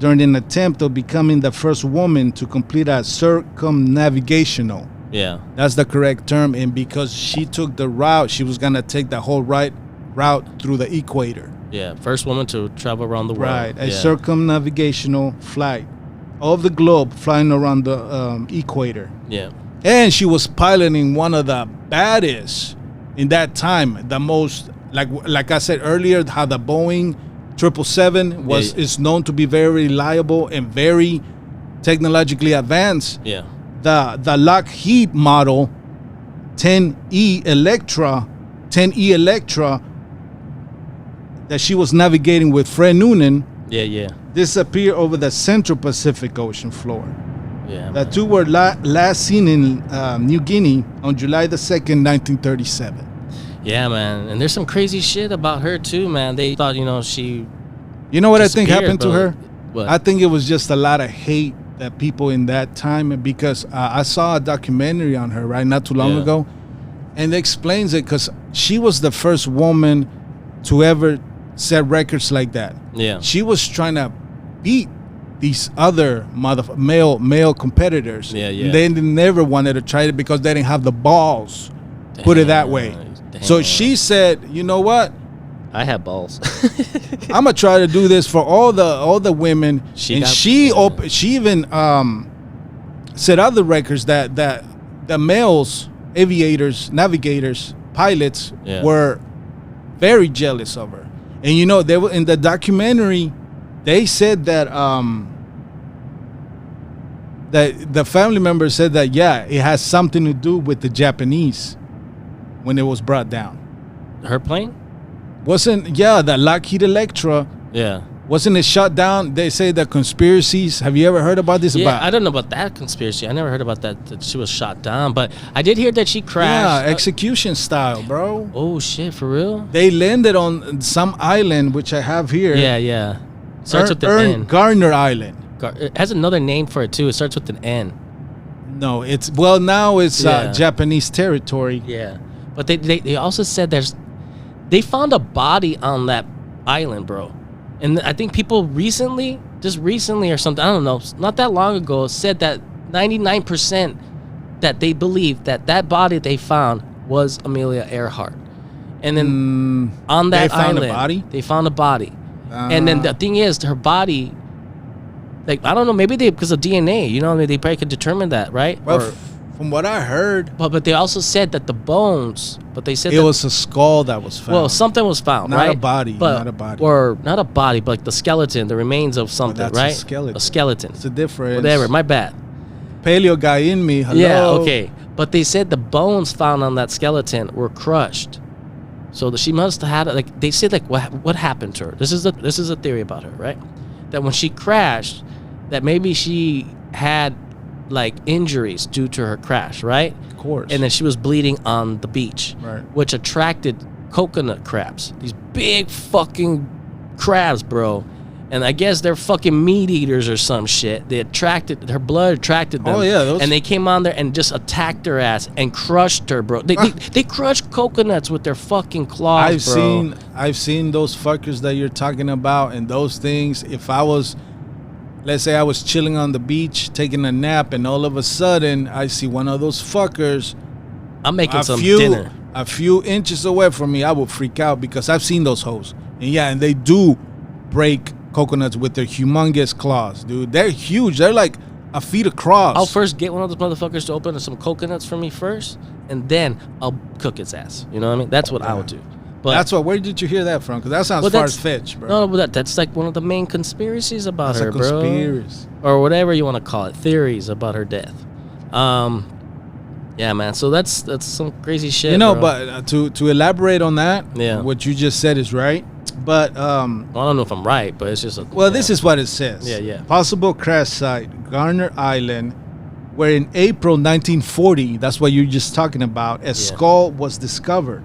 during an attempt of becoming the first woman to complete a circumnavigational. Yeah. That's the correct term. And because she took the route, she was going to take the whole right route through the equator. Yeah. First woman to travel around the world. Right. A Yeah. circumnavigational flight of the globe flying around the equator. Yeah. And she was piloting one of the baddest in that time. The most, like I said earlier, how the Boeing 777 is known to be very reliable and very technologically advanced. Yeah. The Lockheed model 10E Electra that she was navigating with Fred Noonan Yeah. disappeared over the Central Pacific Ocean floor. Yeah. The two were last seen in New Guinea on July the 2nd, 1937. Yeah, man. And there's some crazy shit about her too, man. They thought, she You know what I think disappeared, happened to but- her? What? I think it was just a lot of hate that people in that time, because I saw a documentary on her not too long Yeah. ago, and it explains it because she was the first woman to ever set records like that. Yeah. She was trying to beat these other male competitors. Yeah. They never wanted to try it because they didn't have the balls. Put it that way. Damn. So she said, you know what? I have balls. I'm gonna try to do this for all the women. She even set out the records that the males, aviators, navigators, pilots were very jealous of her. And you know, they were in the documentary. They said that that the family members said that it has something to do with the Japanese when it was brought down. Her plane? The Lockheed Electra? Yeah. Wasn't it shot down? They say the conspiracies. Have you ever heard about this? Yeah, I don't know about that conspiracy. I never heard about that she was shot down. But I did hear that she crashed. Yeah, execution style, bro. Oh, shit, for real? They landed on some island, which I have here. Yeah. Starts with an N. Garner Island. It has another name for it, too. It starts with an N. No, now it's Japanese territory. Yeah. But they also said they found a body on that island, bro. And I think people recently or something, I don't know, not that long ago, said that 99% that they believe that body they found was Amelia Earhart. And then on that island, they found a body. And then the thing is, her body, like, I don't know, maybe because of DNA, you know, they probably could determine that, right? Well, from what I heard, but they also said that the bones, but they said it was a skull that was found. Well, something was found, not right? A body, not a body, or not a body, but like the skeleton, the remains of something, that's right? A skeleton. It's a difference. Whatever. My bad. Paleo guy in me. Hello. Yeah. Okay. But they said the bones found on that skeleton were crushed, so she must have had like they said like what happened to her. This is a theory about her, right? That when she crashed, that maybe she had like injuries due to her crash, right? Of course. And then she was bleeding on the beach, right? Which attracted coconut crabs. These big fucking crabs, bro. And I guess they're fucking meat eaters or some shit. Her blood attracted them. Oh yeah, and they came on there and just attacked her ass and crushed her, bro. They crushed coconuts with their fucking claws, I've seen those fuckers that you're talking about, and those things. If I was, let's say I was chilling on the beach taking a nap, and all of a sudden I see one of those fuckers, I'm making some dinner a few inches away from me, I would freak out because I've seen those hoes. And they do break coconuts with their humongous claws, dude. They're huge. They're like a feet across. I'll first get one of those motherfuckers to open some coconuts for me first, and then I'll cook its ass. You know what I mean? That's what I would do. But where did you hear that from? Because that sounds far-fetched, bro. No, but that's like one of the main conspiracies about her, bro. Conspiracy. Or whatever you want to call it. Theories about her death. Yeah, man. So that's some crazy shit, bro. But to elaborate on that, what you just said is right. But I don't know if I'm right, but it's just this is what it says. Yeah. Possible crash site, Garner Island, where in April 1940, that's what you're just talking about, a skull was discovered.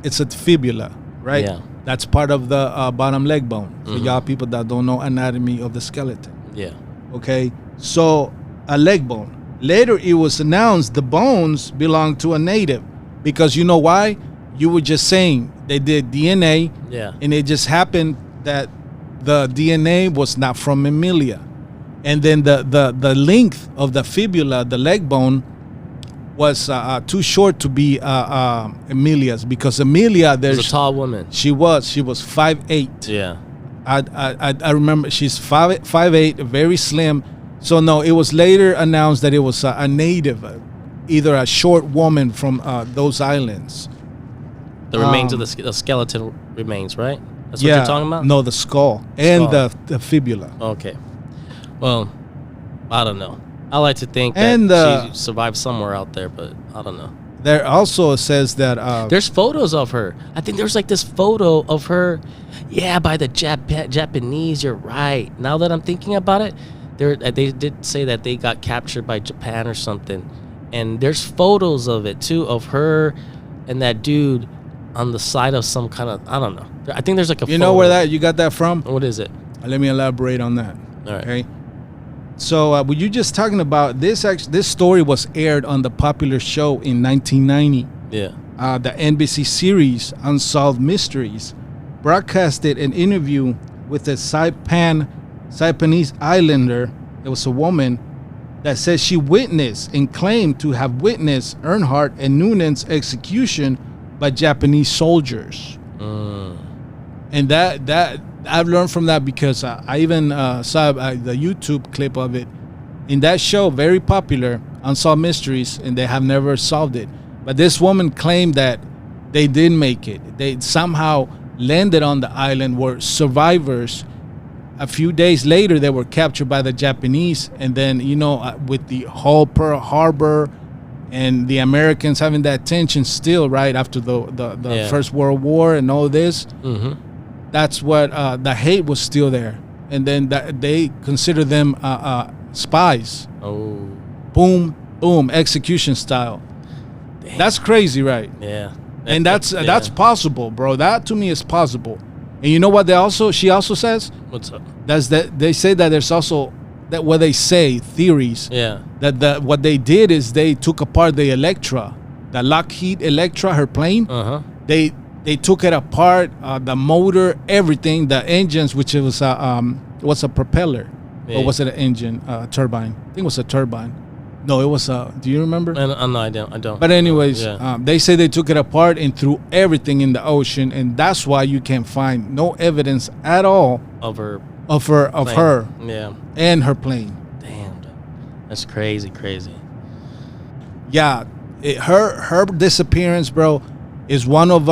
It's a fibula, right? Yeah. That's part of the bottom leg bone. For y'all people that don't know anatomy of the skeleton. Yeah. Okay. So a leg bone. Later, it was announced the bones belonged to a native, because you know why? You were just saying they did DNA. Yeah. And it just happened that the DNA was not from Amelia, and then the length of the fibula, the leg bone, was too short to be Amelia's, because Amelia, was a tall woman. She was 5'8". Yeah. I remember she's 5'8", very slim. So no, it was later announced that it was a native, either a short woman from those islands. The remains of the skeleton remains, right? That's what you're talking about? No, the skull and the fibula. Okay. Well, I don't know. I like to think that she survived somewhere out there, but I don't know. There also says that there's photos of her. I think there's like this photo of her, by the Japanese. You're right. Now that I'm thinking about it, they did say that they got captured by Japan or something, and there's photos of it too, of her and that dude on the side of some kind of, I don't know. I think there's like a photo. You know where you got that from? What is it? Let me elaborate on that. All right. Okay. So were you just talking about this? This story was aired on the popular show in 1990. Yeah. The NBC series Unsolved Mysteries broadcasted an interview with a Saipanese islander. It was a woman that says she witnessed and claimed to have witnessed Earhart and Noonan's execution by Japanese soldiers. And that I've learned from that because I even saw the YouTube clip of it. In that show, very popular, Unsolved Mysteries, and they have never solved it. But this woman claimed that they didn't make it. They somehow landed on the island, were survivors. A few days later, they were captured by the Japanese. And then, with the whole Pearl Harbor and the Americans having that tension still, right, after the First World War and all this, that's what the hate was still there. And then they consider them spies. Oh. Boom, boom, execution style. Damn. That's crazy, right? Yeah. And that's possible, bro. That to me is possible. And you know what she also says? What's up? That's that they say that there's also that what they say theories. Yeah. That what they did is they took apart the Electra, the Lockheed Electra, her plane. They took it apart, the motor, everything, the engines, which it was a propeller, or was it an engine, turbine? I think it was a turbine. No, it was do you remember? No, I don't. But anyways, they say they took it apart and threw everything in the ocean, and that's why you can find no evidence at all of her, yeah, and her plane. Damn, that's crazy. Yeah, her disappearance, bro, is one of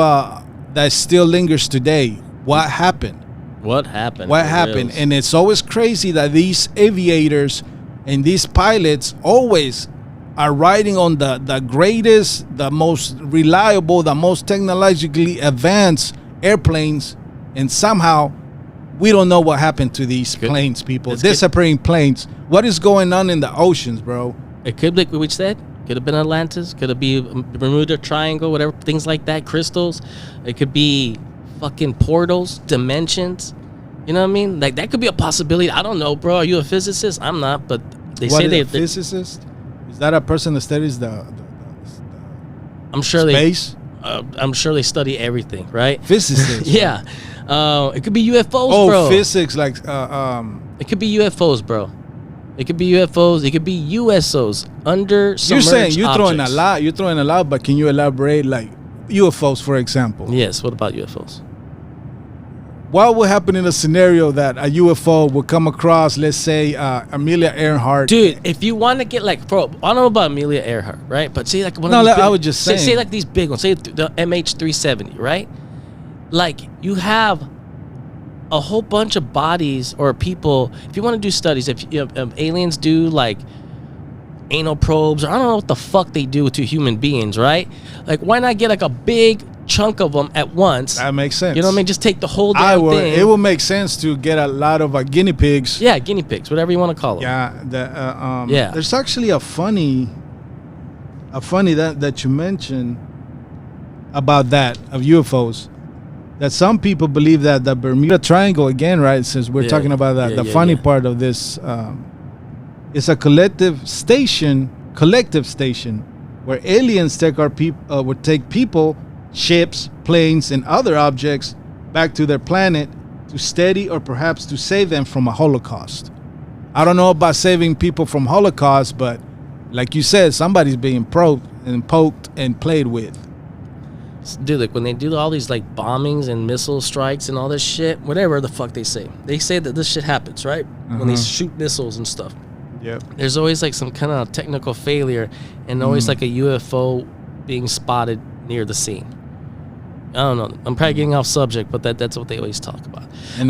that still lingers today. What happened? What happened? And it's always crazy that these aviators and these pilots always are riding on the greatest, the most reliable, the most technologically advanced airplanes, and somehow we don't know what happened to these planes, people. Disappearing planes. What is going on in the oceans, bro? It could be, like we said, could have been Atlantis, could have been Bermuda Triangle, whatever, things like that, crystals. It could be fucking portals, dimensions. You know what I mean? Like, that could be a possibility. I don't know, bro. Are you a physicist? I'm not, but they say they're a physicist. Is that a person that studies the I'm sure space? I'm sure they study everything, right? Physicists. Yeah. It could be UFOs, bro. Oh, physics, like It could be UFOs, bro. It could be UFOs. It could be USOs, under submerged You're saying you're objects. throwing a lot, but can you elaborate, like UFOs, for example? Yes. What about UFOs? What would happen in a scenario that a UFO would come across, let's say, Amelia Earhart? Dude, if you want to get like, bro, I don't know about Amelia Earhart, right? But say like one No, of these big, I was just saying. Say like these big ones, say the MH370, right? Like, you have a whole bunch of bodies or people. If you want to do studies, if aliens do like anal probes, or I don't know what the fuck they do to human beings, right? Like, why not get like a big chunk of them at once? That makes sense. You know what I mean? Just take the whole damn thing. It will make sense to get a lot of guinea pigs. Yeah, guinea pigs, whatever you want to call them. Yeah, yeah. There's actually a funny that you mentioned about that of UFOs. That some people believe that the Bermuda Triangle, again, right? Since we're talking about that, the funny part of this is a collective station where aliens would take people, ships, planes, and other objects back to their planet to steady or perhaps to save them from a Holocaust. I don't know about saving people from Holocaust, but like you said, somebody's being probed and poked and played with. Dude, like when they do all these like bombings and missile strikes and all this shit, whatever the fuck they say that this shit happens, right? When they shoot missiles and stuff. Yep. There's always like some kind of technical failure and always like a UFO being spotted near the scene. I don't know. I'm probably getting off subject, but that's what they always talk about. And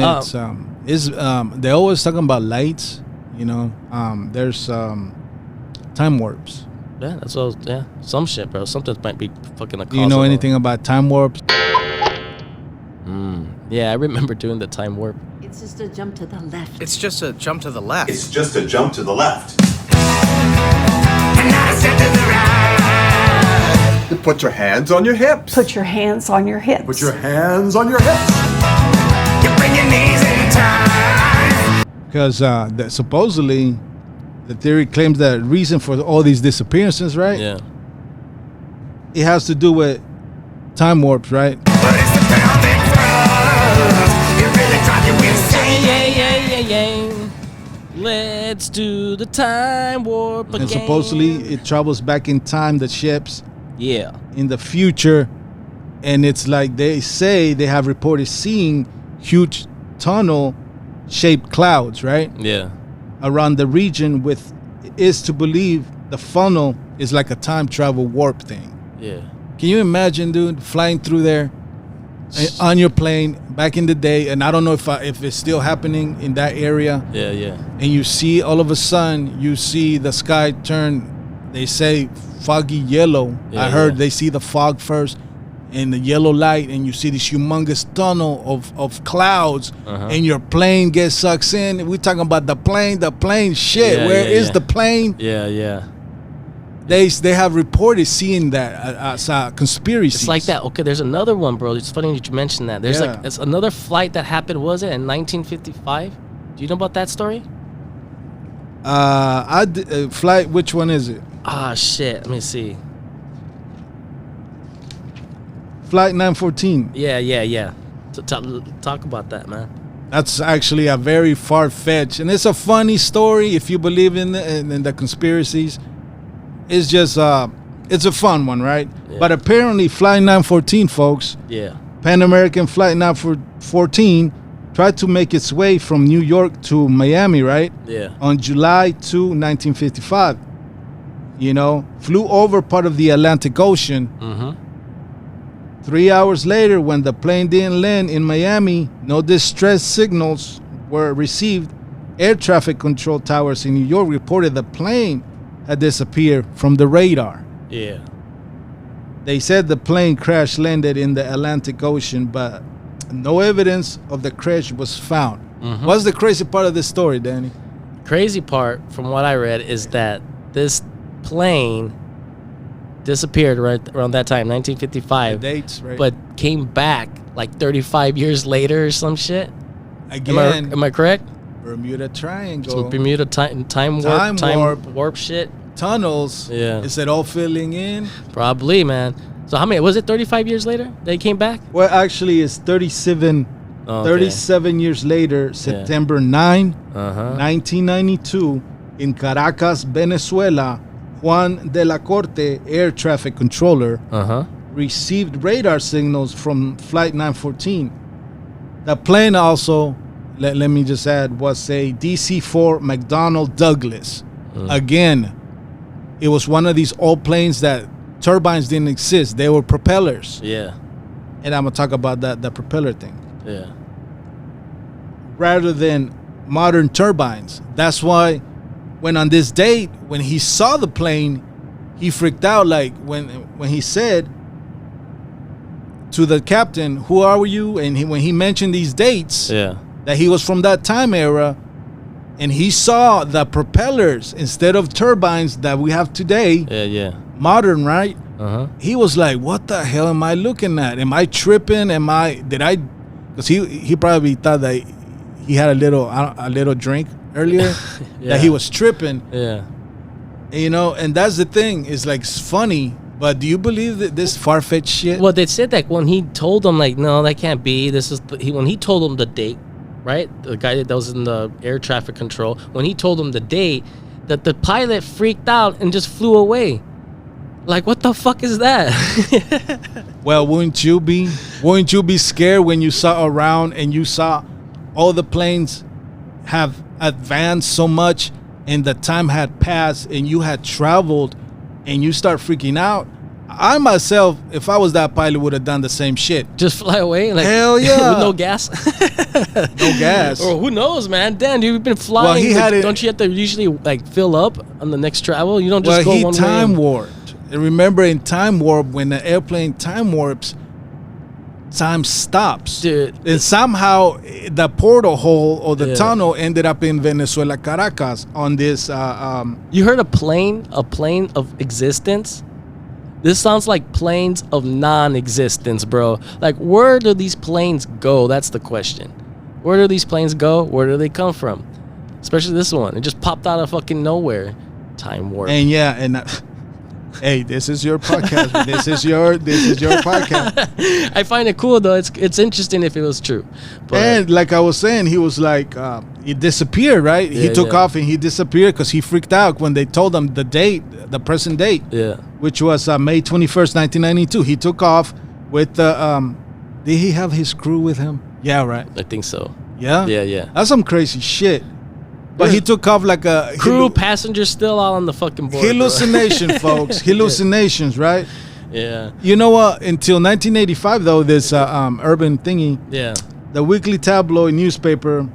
it's they're always talking about lights, you know. There's time warps. Yeah, that's what some shit, bro. Something might be fucking a cause. Do you know anything about time warps? Yeah, I remember doing the time warp. It's just a jump to the left. It's just a jump to the left. It's just a jump to the left. You put your hands on your hips. Put your hands on your hips. Put your hands on your hips. You bring your knees in time. Because supposedly the theory claims that reason for all these disappearances, right? Yeah. It has to do with time warps, right? But it's the pelvic thrust. It really drives you insane. Yeah. Let's do the time warp again. And supposedly it travels back in time, the ships. Yeah. In the future. And it's like they say they have reported seeing huge tunnel-shaped clouds, right? Yeah. Around the region is to believe the funnel is like a time travel warp thing. Yeah. Can you imagine, dude, flying through there on your plane back in the day? And I don't know if it's still happening in that area. Yeah, yeah. And you see all of a sudden, you see the sky turn, they say foggy yellow. Yeah, I heard yeah. they see the fog first and the yellow light, and you see this humongous tunnel of clouds, and your plane gets sucked in. We're talking about the plane shit. Yeah, Where yeah, is yeah. the plane? Yeah, yeah. They have reported seeing that as a conspiracy. It's like that. Okay, there's another one, bro. It's funny that you mentioned that. There's Yeah. it's another flight that happened, was it, in 1955? Do you know about that story? Flight, which one is it? Ah, shit. Let me see. Flight 914. Yeah. Talk about that, man. That's actually a very far-fetched, and it's a funny story if you believe in the conspiracies. It's just it's a fun one, right? Yeah. But apparently, Flight 914, folks, Yeah. Pan American Flight 914, tried to make its way from New York to Miami, right? Yeah. On July 2, 1955. You know, flew over part of the Atlantic Ocean. Mm-hmm. 3 hours later, when the plane didn't land in Miami, no distress signals were received. Air traffic control towers in New York reported the plane had disappeared from the radar. Yeah. They said the plane crash landed in the Atlantic Ocean, but no evidence of the crash was found. What's the crazy part of this story, Danny? Crazy part, from what I read, is that this plane disappeared right around that time, 1955. The dates, right? But came back like 35 years later or some shit. Again, Am I correct? Bermuda Triangle, Some Bermuda time warp shit. tunnels. Yeah. Is it all filling in? Probably, man. So how many? Was it 35 years later they came back? Well, actually, it's 37 years later, September 9, 1992, in Caracas, Venezuela, Juan de la Corte, air traffic controller, received radar signals from Flight 914. The plane also, let me just add, was a DC-4 McDonnell Douglas. Again, it was one of these old planes that turbines didn't exist. They were propellers. Yeah. And I'm going to talk about the propeller thing. Yeah. Rather than modern turbines. That's why when on this date, when he saw the plane, he freaked out. Like when he said to the captain, "Who are you?" And when he mentioned these dates, that he was from that time era, and he saw the propellers instead of turbines that we have today. Yeah. Modern, right? He was like, "What the hell am I looking at? Am I tripping? Because he probably thought that he had a little drink earlier, that he was tripping." Yeah. You know, and that's the thing. It's like, it's funny, but do you believe that this far-fetched shit? Well, they said that when he told them, like, no, that can't be. This is when he told them the date, right? The guy that was in the air traffic control. When he told them the date, that the pilot freaked out and just flew away. Like, what the fuck is that? Well, wouldn't you be scared when you saw around and you saw all the planes have advanced so much and the time had passed and you had traveled and you start freaking out? I myself, if I was that pilot, would have done the same shit. Just fly away? Like, hell yeah. With no gas? No gas. Or who knows, man? Dan, you've been flying. Well, he had it. Don't you have to usually like fill up on the next travel? You don't just go one way. Well, he time warped. And remember, in time warp, when the airplane time warps, time stops. Dude. And somehow the portal hole or the tunnel ended up in Venezuela, Caracas, on this. You heard a plane of existence? This sounds like planes of non-existence, bro. Like, where do these planes go? That's the question. Where do these planes go? Where do they come from? Especially this one. It just popped out of fucking nowhere. Time warp. And hey, this is your podcast. This is your podcast. I find it cool though. It's interesting if it was true. But And like I was saying, he was like, he disappeared, right? He took off and he disappeared because he freaked out when they told him the date, the present date, which was May 21st, 1992. He took off with the. Did he have his crew with him? Yeah, right. I think so. Yeah? Yeah. That's some crazy shit. But he took off like a... Crew, passengers still all on the fucking board. Hallucination, folks. Hallucinations, right? Yeah. You know what? Until 1985, though, this urban thingy, Yeah. the weekly tabloid newspaper,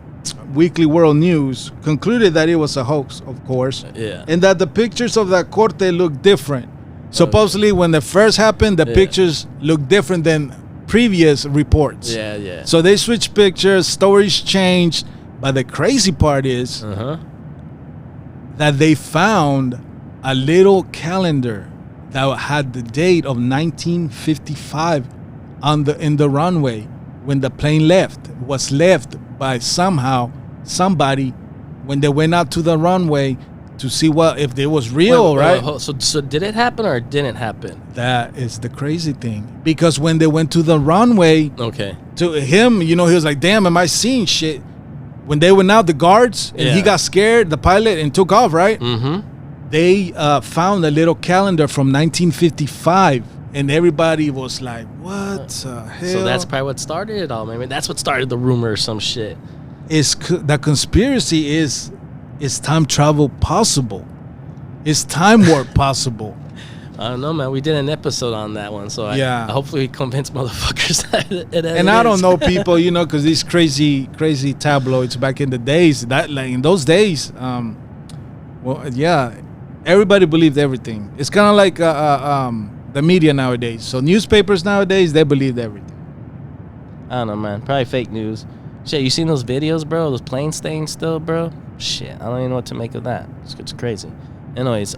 Weekly World News, concluded that it was a hoax, of course. Yeah. And that the pictures of that corte looked different. Supposedly, when it first happened, the pictures looked different than previous reports. Yeah. So they switched pictures, stories changed. But the crazy part is that they found a little calendar that had the date of 1955 in the runway when the plane left. It was left by somebody when they went out to the runway to see if it was real, right? So did it happen or it didn't happen? That is the crazy thing. Because when they went to the runway, to him, he was like, damn, am I seeing shit? When they went out, the guards, and he got scared, the pilot, and took off, right? Mm-hmm. They found a little calendar from 1955, and everybody was like, what the hell? So that's probably what started it all. Maybe that's what started the rumor or some shit. The conspiracy is time travel possible? Is time warp possible? I don't know, man. We did an episode on that one, so I hopefully we convince motherfuckers that it and I don't know people, because these crazy tabloids back in the days, in those days, everybody believed everything. It's kind of like the media nowadays. So newspapers nowadays, they believed everything. I don't know, man. Probably fake news. Shit, you seen those videos, bro? Those planes staying still, bro? Shit, I don't even know what to make of that. It's crazy. Anyways,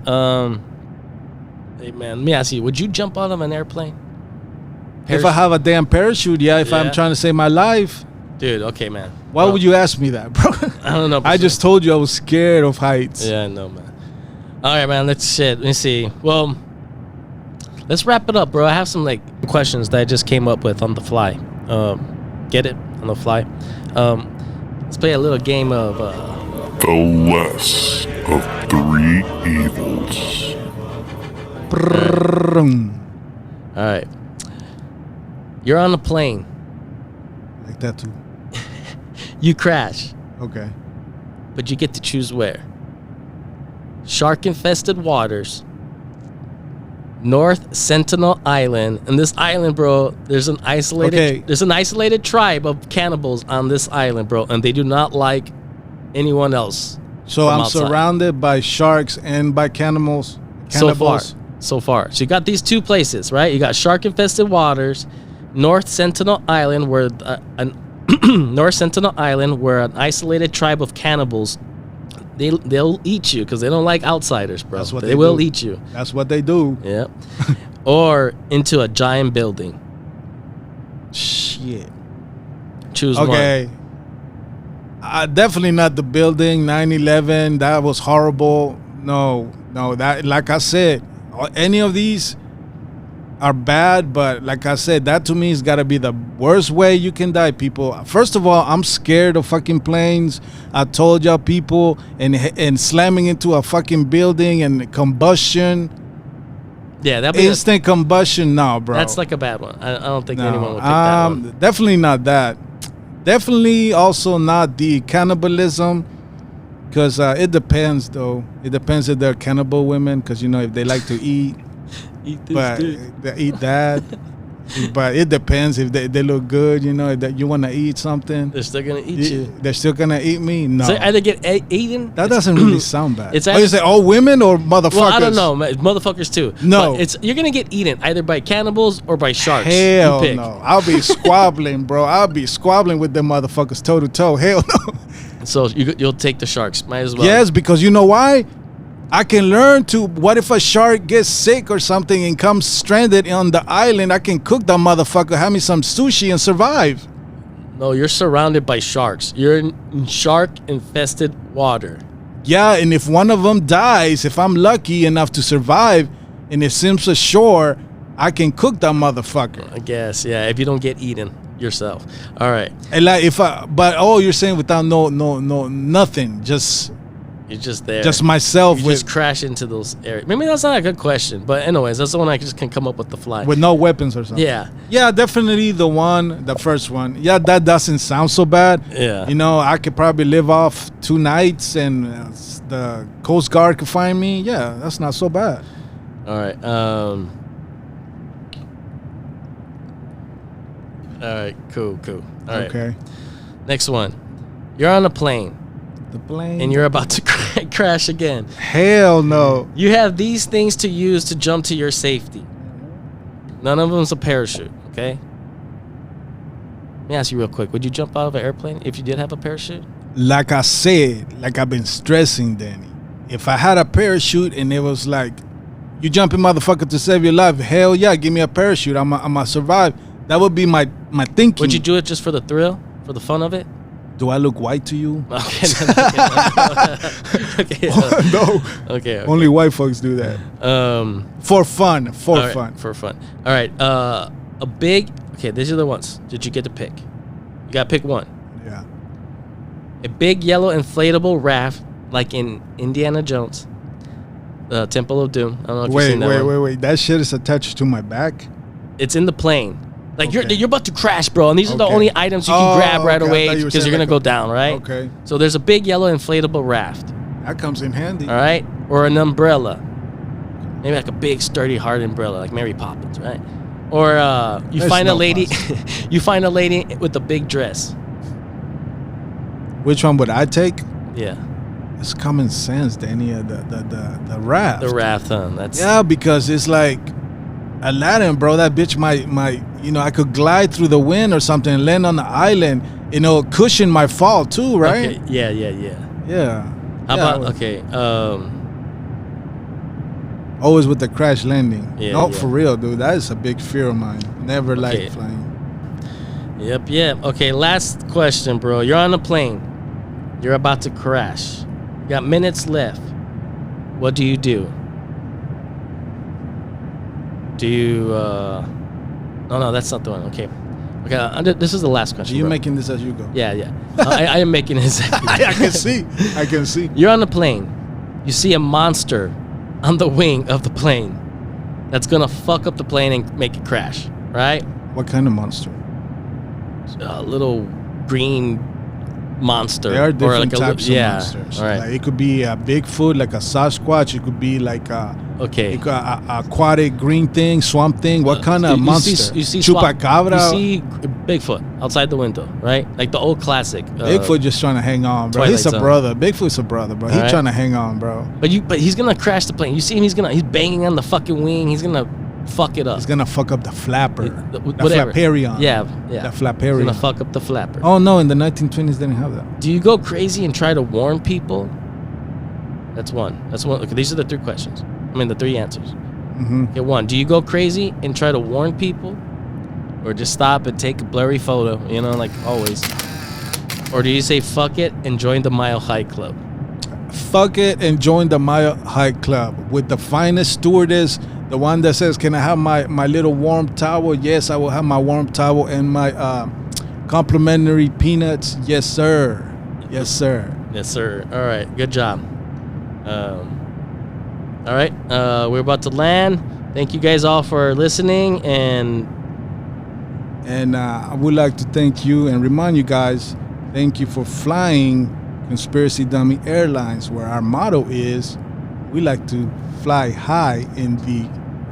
hey, man, let me ask you, would you jump out of an airplane? If I have a damn parachute, if I'm trying to save my life. Dude, okay, man. Why would you ask me that, bro? I don't know. I just told you I was scared of heights. Yeah, I know, man. All right, man, let me see. Well, let's wrap it up, bro. I have some, questions that I just came up with on the fly. Get it? On the fly. Let's play a little game of... The less of three evils. All right. You're on a plane. Like that too. You crash. Okay. But you get to choose where. Shark-infested waters. North Sentinel Island. And this island, bro, there's an isolated tribe of cannibals on this island, bro, and they do not like anyone else. So I'm outside. Surrounded by sharks and by cannibals. So far. So you got these two places, right? You got shark-infested waters, North Sentinel Island, where North Sentinel Island, where an isolated tribe of cannibals, they'll eat you because they don't like outsiders, bro. That's what they will eat you. That's what they do. Yeah. Or into a giant building. Shit. Choose one. Okay. Definitely not the building. 9/11. That was horrible. No. That, like I said, any of these are bad, but like I said, that to me has got to be the worst way you can die, people. First of all, I'm scared of fucking planes. I told y'all, people, and slamming into a fucking building and combustion. Yeah, that instant combustion. No, bro. That's like a bad one. I don't think anyone would pick that one. Definitely not that. Definitely also not the cannibalism. Because it depends, though. It depends if they're cannibal women. Because, if they like to eat. Eat this, but they eat that. But it depends if they look good, if that you want to eat something. They're still going to eat you. They're still going to eat me? No. So either get eaten. That doesn't really sound bad. It's you say all women or motherfuckers? Well, I don't know. Motherfuckers, too. No. But you're going to get eaten either by cannibals or by sharks. Hell no. I'll be squabbling, bro. I'll be squabbling with them motherfuckers toe to toe. Hell no. So you'll take the sharks. Might as well. Yes, because you know why? I can learn to, what if a shark gets sick or something and comes stranded on the island? I can cook that motherfucker, have me some sushi and survive. No, you're surrounded by sharks. You're in shark-infested water. Yeah, and if one of them dies, if I'm lucky enough to survive and it swims ashore, I can cook that motherfucker. I guess, yeah, if you don't get eaten yourself. All right. And you're saying without no nothing, just You're just there. Just myself You just crash into those areas. Maybe that's not a good question, but anyways, that's the one I just can come up with the fly. with no weapons or something. Yeah. Yeah, definitely the first one. Yeah, that doesn't sound so bad. Yeah. You know, I could probably live off 2 nights and the Coast Guard could find me. Yeah, that's not so bad. All right. All right. Cool. All right. Okay. Next one. You're on a plane The plane. and you're about to crash again. Hell no. You have these things to use to jump to your safety. None of them's a parachute, okay? Let me ask you real quick. Would you jump out of an airplane if you did have a parachute? Like I said, like I've been stressing, Danny. If I had a parachute and it was like, you jumping motherfucker to save your life, hell yeah, give me a parachute. I'ma survive. That would be my thinking. Would you do it just for the thrill? For the fun of it? Do I look white to you? Okay. Okay. No. Okay. Only white folks do that. For fun. For All right, fun. For fun. All right. A big. Okay, these are the ones that you get to pick. You gotta pick one. Yeah. A big yellow inflatable raft, like in Indiana Jones, Temple of Doom. I don't know if you've seen that one. Wait. That shit is attached to my back. It's in the plane. Like Okay. you're about to crash, bro, and these are the Okay. only items you can grab right okay. I away thought you were because saying you're gonna like go down, right? Okay. So there's a big yellow inflatable raft. That comes in handy. All right, or an umbrella, maybe like a big sturdy hard umbrella, like Mary Poppins, right? Or you There's find a no lady, you find a lady with a big dress. Which one would I take? Yeah, It's common sense, Danny. The raft. the raft, huh? That's Yeah, because it's like Aladdin, bro. That bitch might, I could glide through the wind or something and land on the island. Cushion my fall too, right? Okay. Yeah. Yeah. How Yeah, about okay? Always with the crash landing. Yeah, No, yeah. for real, dude. That is a big fear of mine. Never Okay. liked flying. Yep. Okay, last question, bro. You're on a plane. You're about to crash. You got minutes left. What do you do? Do you, no, that's not the one. Okay. This is the last question. Are you bro. making this as you go? Yeah. I am making it. I can see. I can see. You're on a plane. You see a monster on the wing of the plane that's gonna fuck up the plane and make it crash, right? What kind of monster? A little green monster. There are different or like types of monsters. All right. Like, it could be a Bigfoot, like a Sasquatch. It could be like a aquatic green thing, swamp thing. What kind of monster? You see Chupacabra. You see Bigfoot outside the window, right? Like the old classic. Bigfoot just trying to hang on, bro. Twilight He's a Zone. brother. Bigfoot's a brother, bro. He's Alright. trying to hang on, bro. But he's gonna crash the plane. You see him? He's banging on the fucking wing. He's gonna fuck it up. He's gonna fuck up the flapper. The Whatever. Flapperion. Yeah. The He's Flapperion. gonna fuck up the flapper. Oh no, in the 1920s they didn't have that. Do you go crazy and try to warn people? That's one. Okay, these are the 3 questions. The 3 answers. Mm-hmm. Okay, 1. Do you go crazy and try to warn people? Or just stop and take a blurry photo, like always? Or do you say fuck it and join the Mile High Club? Fuck it and join the Mile High Club with the finest stewardess, the one that says, "Can I have my little warm towel?" Yes, I will have my warm towel and my complimentary peanuts. Yes, sir. Yes, sir. Yes, sir. All right, good job. All right, we're about to land. Thank you guys all for listening, and I would like to thank you and remind you guys, thank you for flying Conspiracy Dummy Airlines, where our motto is, we like to fly high in the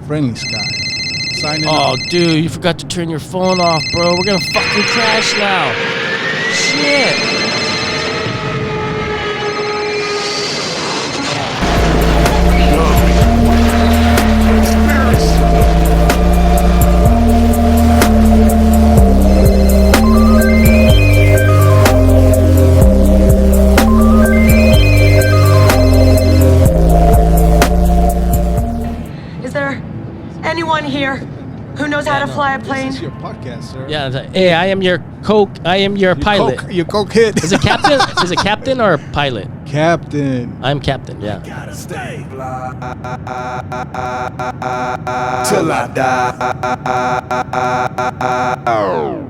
friendly skies. Signing oh, off. dude, you forgot to turn your phone off, bro. We're gonna fucking crash now. Shit. Is there anyone here who knows how to fly a plane? This is your podcast, sir. Yeah. Hey, I am your pilot. Your coke hit. Is it captain? Is it captain or pilot? Captain. I'm captain. Yeah. Gotta stay fly till I die.